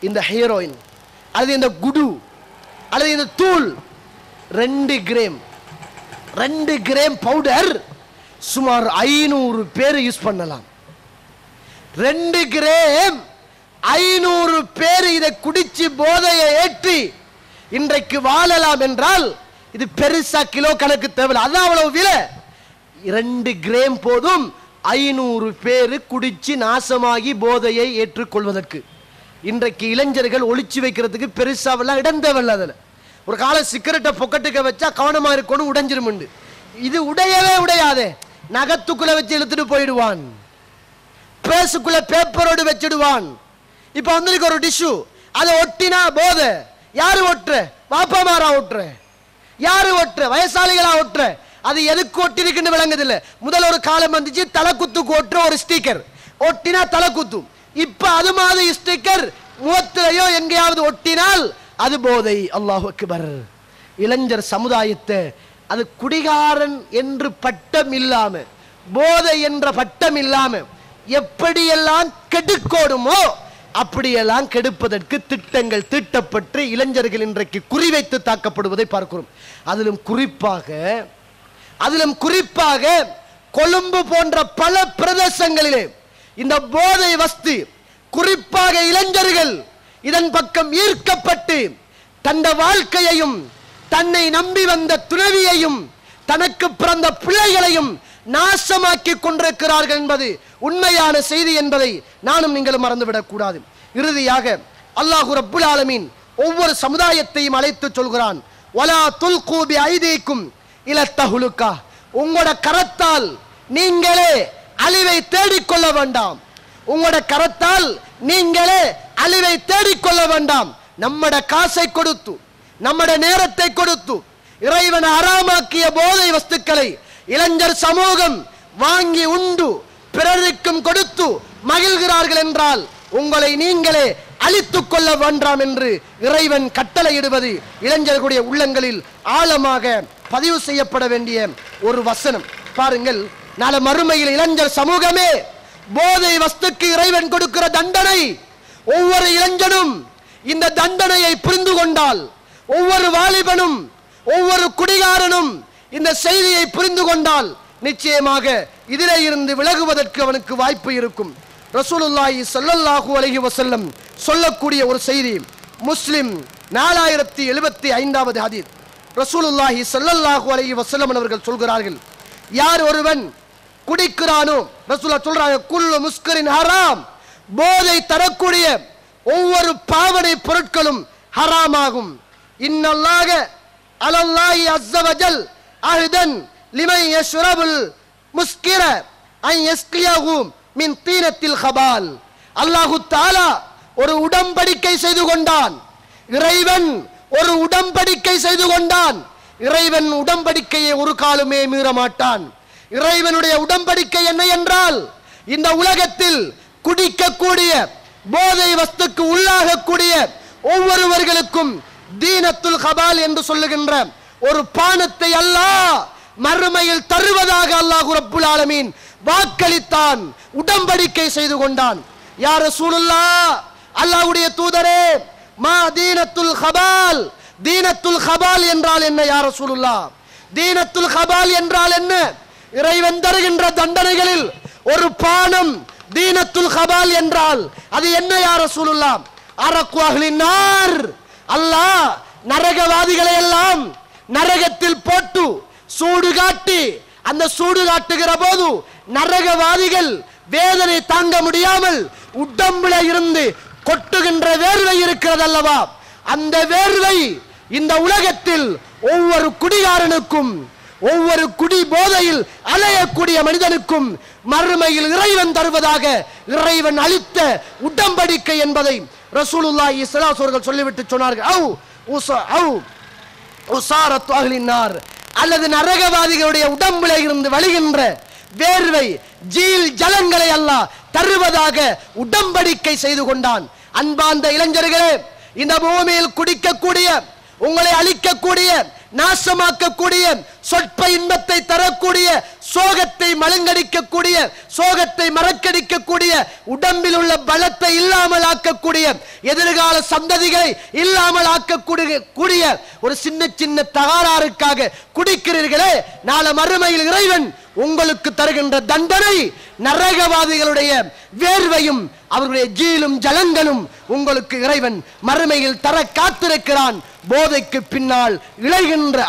Speaker 2: இந்த ஹீரோயின் அல்லது இந்த குடு அல்லது இந்த தூள் 2 கிராம் பவுடர் சுமார் 500 பேர் யூஸ் பண்ணலாம். 2 கிராம் 500 பேர் இதை குடிச்சு போதையை ஏற்றி இன்றைக்கு வாழலாம் என்றால் இது பெருசா கிலோ கணக்கு தேவை, அதான் அவ்வளவு விலை. 2 கிராம் போதும் 500 பேர் குடிச்சு நாசமாகி போதையை ஏற்றுக்கொள்வதற்கு. இன்றைக்கு இளைஞர்கள் ஒளிச்சு வைக்கிறதுக்கு பெருசாவெல்லாம் இடம் தேவையில்ல. அதில் ஒரு கால சிகரெட்டை பொக்கெட்டுக்க வச்சா கவனமா இருக்கணும், உடைஞ்சிரும். இது உடையவே உடையாதே, நகத்துக்குள்ள வச்சு இழுத்துட்டு போயிடுவான், பேசுக்குள்ள பேப்பரோடு வச்சிடுவான். இப்ப வந்திருக்கு ஒரு டிஷ்யூ, அதை ஒட்டினா போதை. யாரு ஒட்டுற? பாப்பா மாரா ஒட்டுற? யாரு ஒட்டுற? வயசாளிகளா ஒட்டுற? அது எதுக்கு ஒட்டிருக்குன்னு விளங்குது இல்ல. முதல் ஒரு காலம் வந்துச்சு தலைக்குத்துக்கு ஒட்டுற ஒரு ஸ்டிக்கர், ஒட்டினா தலைக்குத்தும். இப்ப அது மாதிரி ஸ்டிக்கர் முகத்திலையோ எங்கேயாவது ஒட்டினால் அது போதை. அல்லாஹ் அக்பர். இளைஞர் சமுதாயத்தை அது குடிகாரன் என்று பட்டம் இல்லாம, போதை என்ற பட்டம் இல்லாம எப்படியெல்லாம் கெடுக்கோடுமோ அப்படியெல்லாம் கெடுப்பதற்கு திட்டங்கள் தீட்டப்பட்டு இளைஞர்கள் இன்றைக்கு குறிவைத்து தாக்கப்படுவதை பார்க்கிறோம். அதிலும் குறிப்பாக கொழும்பு போன்ற பல பிரதேசங்களிலே இந்த போதை வஸ்து, குறிப்பாக இளைஞர்கள் இதன் பக்கம் ஈர்க்கப்பட்டு தந்த வாழ்க்கையையும் தன்னை நம்பி வந்த துணைவியையும் தனக்கு பிறந்த பிள்ளைகளையும் நாசமாக்கி கொண்டிருக்கிறார்கள் என்பது உண்மையான செய்தி என்பதை நானும் நீங்களும் மறந்துவிடக் கூடாது. இறுதியாக அல்லாஹ் ரப்புல் ஆலமீன் ஒவ்வொரு சமுதாயத்தையும் அழைத்து சொல்கிறான், வலா துல்கு பி ஐதீக்கும் இல தஹ்லுகா, உங்களோட கரத்தால் நீங்களே அழிவை தேடிக்கொள்ள வேண்டாம். உங்களோட கரத்தால் நீங்களே அழிவை தேடிக்கொள்ள வேண்டாம். நம்மட காசை கொடுத்து, நம்மட நேரத்தை கொடுத்து இறைவன் ஹராமாக்கிய போதை வஸ்துக்களை இளைஞர் சமூகம் வாங்கி உண்டு பிறருக்கும் கொடுத்து மகிழ்கிறார்கள் என்றால் உங்களை நீங்களே அழித்துக் கொள்ள வேண்டாம் என்று இறைவன் கட்டளையிடுவது இளைஞர்களுடைய உள்ளங்களில் ஆழமாக பதிவு செய்யப்பட வேண்டிய ஒரு வசனம். பாருங்கள், நாளை மறுமையில் இளைஞர் சமூகமே போதை வஸ்துக்கு இறைவன் கொடுக்கிற தண்டனை, ஒவ்வொரு இளைஞனும் இந்த தண்டனையை புரிந்து கொண்டால், ஒவ்வொரு வாலிபனும் ஒவ்வொரு குடிகாரனும் இந்த செய்தியை புரிந்து கொண்டால் நிச்சயமாக இதிலே இருந்து விலகுவதற்கு அவனுக்கு வாய்ப்பு இருக்கும். ரசூலுல்லாஹி ஸல்லல்லாஹு அலைஹி வஸல்லம் சொல்லக்கூடிய ஒரு செய்தி, முஸ்லிம் 4075வது ஹதீஸ். ரசூலுல்லாஹி ஸல்லல்லாஹு அலைஹி வஸல்லம் அவர்கள் சொல்கிறார்கள், யார் ஒருவன் குடிக்கிறானோ, ரசூலுல்லாஹ் சொல்றாங்க, குல்லு முஸ்கரின் ஹராம், போதை தரக்கூடிய ஒவ்வொரு பாவனை பொருட்களும் ஹராமாகும். இன்னல்லாஹ அலல்லாஹி அஸ்ஸ வஜல் அஹ்தன் லிமன் யஷ்ரபுல் முஸ்கிர அன் யஸ்கியஹு மின் தீனத்தில் ஹபால். அல்லாஹு தஆலா ஒரு உடன்படிக்கை செய்து கொண்டான். இறைவன் ஒரு உடன்படிக்கை செய்து கொண்டான். இறைவன் உடன்படிக்கையை ஒரு காலமே மீற மாட்டான். இறைவனுடைய உடன்படிக்கை என்ன என்றால், இந்த உலகத்தில் குடிக்கக்கூடிய போதை வஸ்துக்கு உள்ளாகக்கூடிய ஒவ்வொருவர்களுக்கும் தீனத்துல் ஹபால் என்று சொல்லுகின்ற ஒரு பானத்தை அல்லாஹ் மறுமையில் தருவதாக அல்லாஹ் ரப்புல் ஆலமீன் வாக்களித்தான், உடன்படிக்கை செய்து கொண்டான். யா ரசூலுல்லாஹ், அல்லாஹ்வுடைய தூதரே, மா தீனத்துல் ஹபால், தீனத்துல் ஹபால் என்றால் என்ன யா ரசூலுல்லாஹ்? தீனத்துல் ஹபால் என்றால் என்ன? இறைவன் தருகின்ற தண்டனைகளில் ஒரு பானம் தீனத்துல் ஹபால் என்றால் அது என்ன யா ரசூலுல்லாஹ்? அரக்கு அஹ்லின் நார், அல்லாஹ் நரகவாதிகளை எல்லாம் நரகத்தில் போட்டு சூடு காட்டி, அந்த சூடு காட்டுகிற போது நரகவாதிகள் வேதனை தாங்க முடியாமல் உடம்புல இருந்து கொட்டுகின்ற வேர்வை இருக்கிறது அல்லவா, அந்த வேர்வை இந்த உலகத்தில் ஒவ்வொரு குடிகாரனுக்கும், ஒவ்வொரு குடி போதையில் அலையக்கூடிய மனிதனுக்கும் மறுமையில் இறைவன் தருவதாக இறைவன் அளித்த உடன்படிக்கை என்பதை ரசூலுல்லாஹி ஸல்லல்லாஹு அலைஹி வஸல்லம் சொல்லிவிட்டு சொன்னார்கள். அல்லது நரகவாதிகளுடைய உடம்புல இருந்து வழிகின்ற வேர்வை ஜீல் ஜலங்களை அல்லாஹ் தருவதாக உடன்படிக்கை செய்து கொண்டான். அன்பார்ந்த இளைஞர்களே, இந்த பூமியில் குடிக்கக்கூடிய, உங்களை அழிக்கக்கூடிய, நாசமாக்கக்கூடிய, சொற்ப இன்பத்தை தரக்கூடிய, சோகத்தை மலங்கடிக்கக்கூடிய, சோகத்தை மறக்கடிக்கக்கூடிய, உடம்பில் உள்ள பலத்தை இல்லாமல் ஆக்கக்கூடிய, எதிர்கால சந்ததிகளை இல்லாமல் ஆக்கக்கூடிய ஒரு சின்ன சின்ன தகராறுக்காக குடிக்கிறீர்களே, நாளை மறுமையில் இறைவன் உங்களுக்கு தருகின்ற தண்டனை நரகவாதிகளுடைய வேர்வையும் அவர்களுடைய ஜீலும் ஜலங்களும் உங்களுக்கு இறைவன் மறுமையில் தர காத்திருக்கிறான். போதைக்கு பின்னால்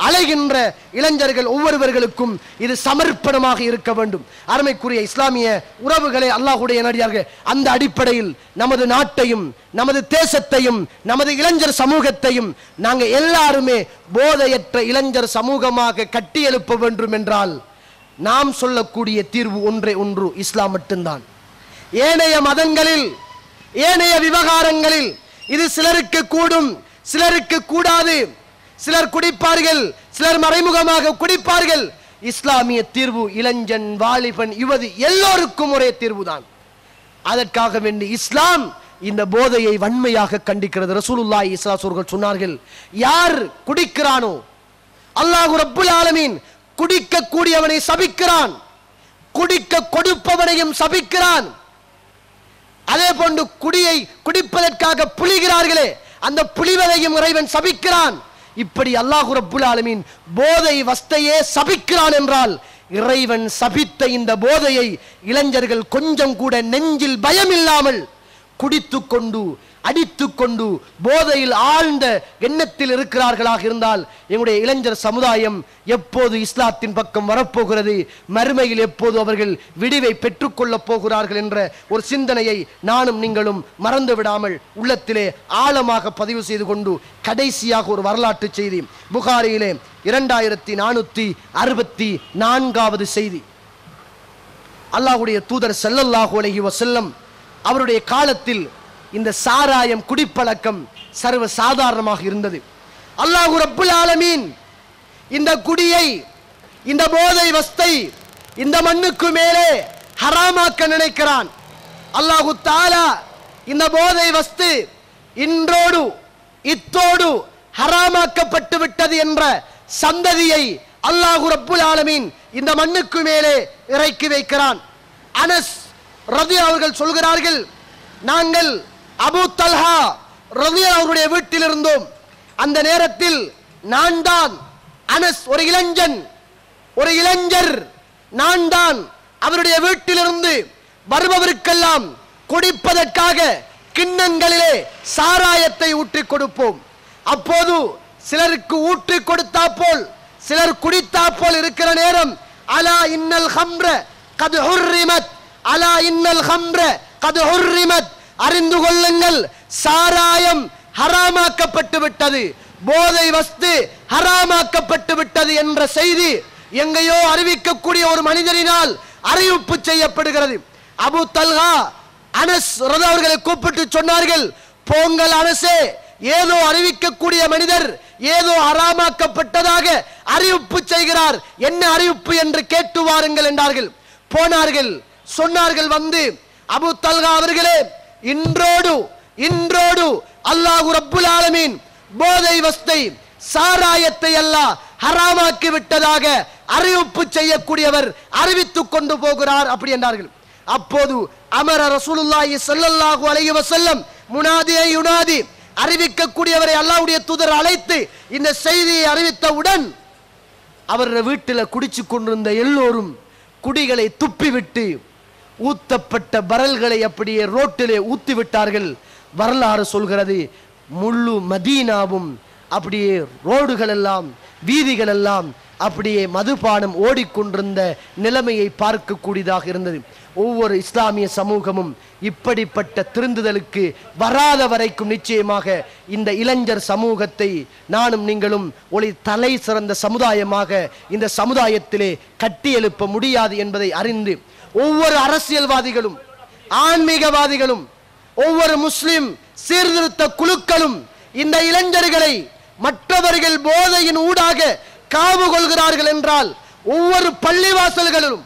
Speaker 2: அலைகின்ற இளைஞர்கள் ஒவ்வொருவர்களுக்கும் இது சமர்ப்பணமாக இருக்க வேண்டும். அருமைக்குரிய இஸ்லாமிய உறவுகளை, அல்லாஹ்வுடைய நடிகார்கள், அந்த அடிப்படையில் நமது நாட்டையும் நமது தேசத்தையும் நமது இளைஞர் சமூகத்தையும் நாங்கள் எல்லாருமே போதையற்ற இளைஞர் சமூகமாக கட்டி எழுப்ப வேண்டும் என்றால் நாம் சொல்லக்கூடிய தீர்வு ஒன்றே ஒன்று, இஸ்லாம் மட்டும்தான். ஏனைய மதங்களில், ஏனைய விவகாரங்களில் இது சிலருக்கு கூடும், சிலருக்கு கூடாது, சிலர் குடிப்பார்கள், சிலர் மறைமுகமாக குடிப்பார்கள். இஸ்லாமிய தீர்வு இளைஞன், வாலிபன், யுவதி எல்லோருக்கும் ஒரே தீர்வுதான். அதற்காக வேண்டி இஸ்லாம் இந்த போதையை வன்மையாக கண்டிக்கிறது. ரசூலுல்லாஹி ஸல்லல்லாஹு அலைஹி வஸல்லம் சொன்னார்கள், யார் குடிக்கிறானோ அல்லாஹ் ரப்புல் ஆலமீன் குடிக்க கூடியவனை சபிக்கிறான், குடிக்க கொடுப்பவனையும் சபிக்கிறான். அதே போன்று குடியை குடிப்பதற்காக புளிகிறார்களே, அந்த புளிவதையும் இறைவன் சபிக்கிறான். இப்படி அல்லாஹ் ரப்புல் ஆலமீன் போதை வஸ்தையே சபிக்கிறான் என்றால், இறைவன் சபித்த இந்த போதையை இளைஞர்கள் கொஞ்சம் கூட நெஞ்சில் பயம் இல்லாமல் குடித்துக்கொண்டு அடித்துக்கொண்டு போதையில் ஆழ்ந்த எண்ணத்தில் இருக்கிறார்களாக இருந்தால், எங்களுடைய இளைஞர் சமுதாயம் எப்போது இஸ்லாத்தின் பக்கம் வரப்போகிறது, மறுமையில் எப்போது அவர்கள் விடிவை பெற்றுக்கொள்ளப் போகிறார்கள் என்ற ஒரு சிந்தனையை நானும் நீங்களும் மறந்து விடாமல் உள்ளத்திலே ஆழமாக பதிவு செய்து கொண்டு, கடைசியாக ஒரு வரலாற்று செய்தி. புகாரியிலே 2464வது செய்தி. அல்லாஹ்வுடைய தூதர் ஸல்லல்லாஹு அலைஹி வஸல்லம் அவருடைய காலத்தில் இந்த சாராயம் குடிப்பழக்கம் சர்வ சாதாரணமாக இருந்தது. அல்லாஹ் ரப்புல் ஆலமீன் இந்த குடியை, இந்த போதை வஸ்தை இந்த மண்ணுக்கு மேலே ஹராமாக்க நினைக்கிறான். அல்லாஹ் தஆலா இந்த போதை வஸ்து இன்றோடு இத்தோடு ஹராமாக்கப்பட்டு விட்டது என்ற சந்ததியை அல்லாஹ் ரப்புல் ஆலமீன் இந்த மண்ணுக்கு மேலே இறக்கி வைக்கிறான். அனஸ் ரலியல்லாஹு அவர்கள் சொல்கிறார்கள், நாங்கள் அபூ தல்ஹா ரலியல்லாஹு அவருடைய வீட்டில் இருந்தோம். அந்த நேரத்தில் நான் தான் அனஸ், ஒரு இளைஞர் நான் தான் அவருடைய வீட்டிலிருந்து வருபவருக்கெல்லாம் குடிப்பதற்காக கிண்ணங்களிலே சாராயத்தை ஊற்றி கொடுப்போம். அப்போது சிலருக்கு ஊற்றி கொடுத்தா போல், சிலர் குடித்தா போல் இருக்கிற நேரம், அலா இன்னல் ஹம்ர கத் ஹுர்ரிமத், அலா இன்னல் ஹம்ர கத் ஹுர்ரிமத், அறிந்து கொள்ளுங்கள், சாராயம் ஹராமாக்கப்பட்டு விட்டது, போதை வஸ்து ஹராமாக்கப்பட்டு விட்டது என்ற செய்தி எங்கேயோ அறிவிக்கக்கூடிய ஒரு மனிதரினால் அறிவிப்பு செய்யப்படுகிறது. அபூ தல்ஹா அனஸ் ரலியல்லாஹு அவர்களை கூப்பிட்டு சொன்னார்கள், போங்கள் அனஸே, ஏதோ அறிவிக்கக்கூடிய மனிதர் ஏதோ ஹராமாக்கப்பட்டதாக அறிவிப்பு செய்கிறார், என்ன அறிவிப்பு என்று கேட்டு வாருங்கள் என்றார்கள். போனார்கள், சொன்னார்கள், வந்து அபூ தல்ஹா அவர்களே, இன்றோடு அல்லாஹ் ரப்புல் ஆலமீன் போதை வஸ்தை சாராயத்தை அல்லாஹ் ஹராமாக்கி விட்டதாக அறிவிப்பு செய்யக்கூடியவர் அறிவித்துக் கொண்டு போகிறார் அப்படி என்றார்கள். அப்போது அமர ரசூலுல்லாஹி ஸல்லல்லாஹு அலைஹி வஸல்லம் முனாதியை யுனாதி, அறிவிக்கக்கூடியவரை அல்லாஹ்வுடைய தூதர் அழைத்து இந்த செய்தியை அறிவித்தவுடன் அவர் வீட்டில் குடிச்சு கொண்டிருந்த எல்லோரும் குடிகளை துப்பிவிட்டு ஊத்தப்பட்ட பரல்களை அப்படியே ரோட்டிலே ஊத்தி விட்டார்கள். வரலாறு சொல்கிறது, முழு மதீனாவும் அப்படியே ரோடுகள் எல்லாம் வீதிகள் எல்லாம் அப்படியே மதுபானம் ஓடிக்கொண்டிருந்த நிலைமையை பார்க்கக்கூடியதாக இருந்தது. ஒவ்வொரு இஸ்லாமிய சமூகமும் இப்படிப்பட்ட திருந்துதலுக்கு வராத வரைக்கும் நிச்சயமாக இந்த இளைஞர் சமூகத்தை நானும் நீங்களும் ஒளி தலை சிறந்த சமுதாயமாக இந்த சமுதாயத்திலே கட்டி எழுப்ப முடியாது என்பதை அறிந்து, ஒவ்வொரு அரசியல்வாதிகளும் ஆன்மீகவாதிகளும் ஒவ்வொரு முஸ்லிம் சீர்திருத்த குழுக்களும் இந்த இளைஞர்களை மற்றவர்கள் போதையின் ஊடாக காவு கொள்கிறார்கள் என்றால், ஒவ்வொரு பள்ளிவாசல்களிலும்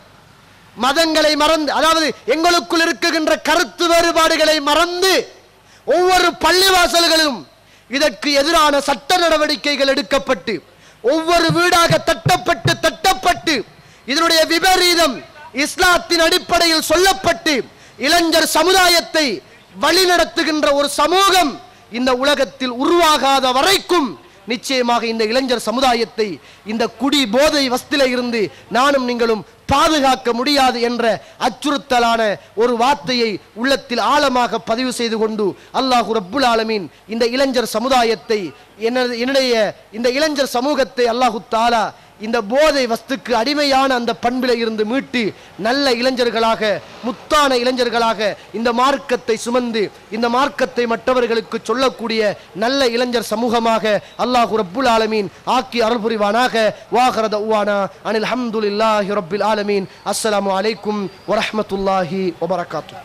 Speaker 2: மதங்களை மறந்து, அதாவது எங்களுக்குள் இருக்குகின்ற கருத்து வேறுபாடுகளை மறந்து ஒவ்வொரு பள்ளிவாசல்களிலும் இதற்கு எதிரான சட்ட நடவடிக்கைகள் எடுக்கப்பட்டு, ஒவ்வொரு வீடாக தட்டப்பட்டு இதனுடைய விபரீதம் இஸ்லாத்தின் அடிப்படையில் சொல்லப்பட்டு இளைஞர் சமுதாயத்தை வழிநடத்துகின்ற ஒரு சமூகம் இந்த உலகத்தில் உருவாகாத வரைக்கும் நிச்சயமாக இந்த இளைஞர் சமுதாயத்தை இந்த குடி போதை வஸ்தில இருந்து நானும் நீங்களும் பாதுகாக்க முடியாது என்ற அச்சுறுத்தலான ஒரு வார்த்தையை உள்ளத்தில் ஆழமாக பதிவு செய்து கொண்டு, அல்லாஹ் ரப்புல் ஆலமீன் இந்த இளைஞர் சமுதாயத்தை, என்னுடைய இந்த இளைஞர் சமூகத்தை அல்லாஹ் தஆலா இந்த போதை வஸ்துக்கு அடிமையான அந்த பண்பில இருந்து மீட்டு நல்ல இளைஞர்களாக, முத்தான இளைஞர்களாக இந்த மார்க்கத்தை சுமந்து இந்த மார்க்கத்தை மற்றவர்களுக்கு சொல்லக்கூடிய நல்ல இளைஞர் சமூகமாக அல்லாஹ் ரப்புல் ஆலமீன் ஆக்கி அருள் புரிவானாக. வாஹிர தஅவானா அனில் ஹம்துலில்லாஹி ரப்பில் ஆலமீன். அஸ்ஸலாமு அலைக்கும் வரஹ்மத்துல்லாஹி வபரகாத்துஹு.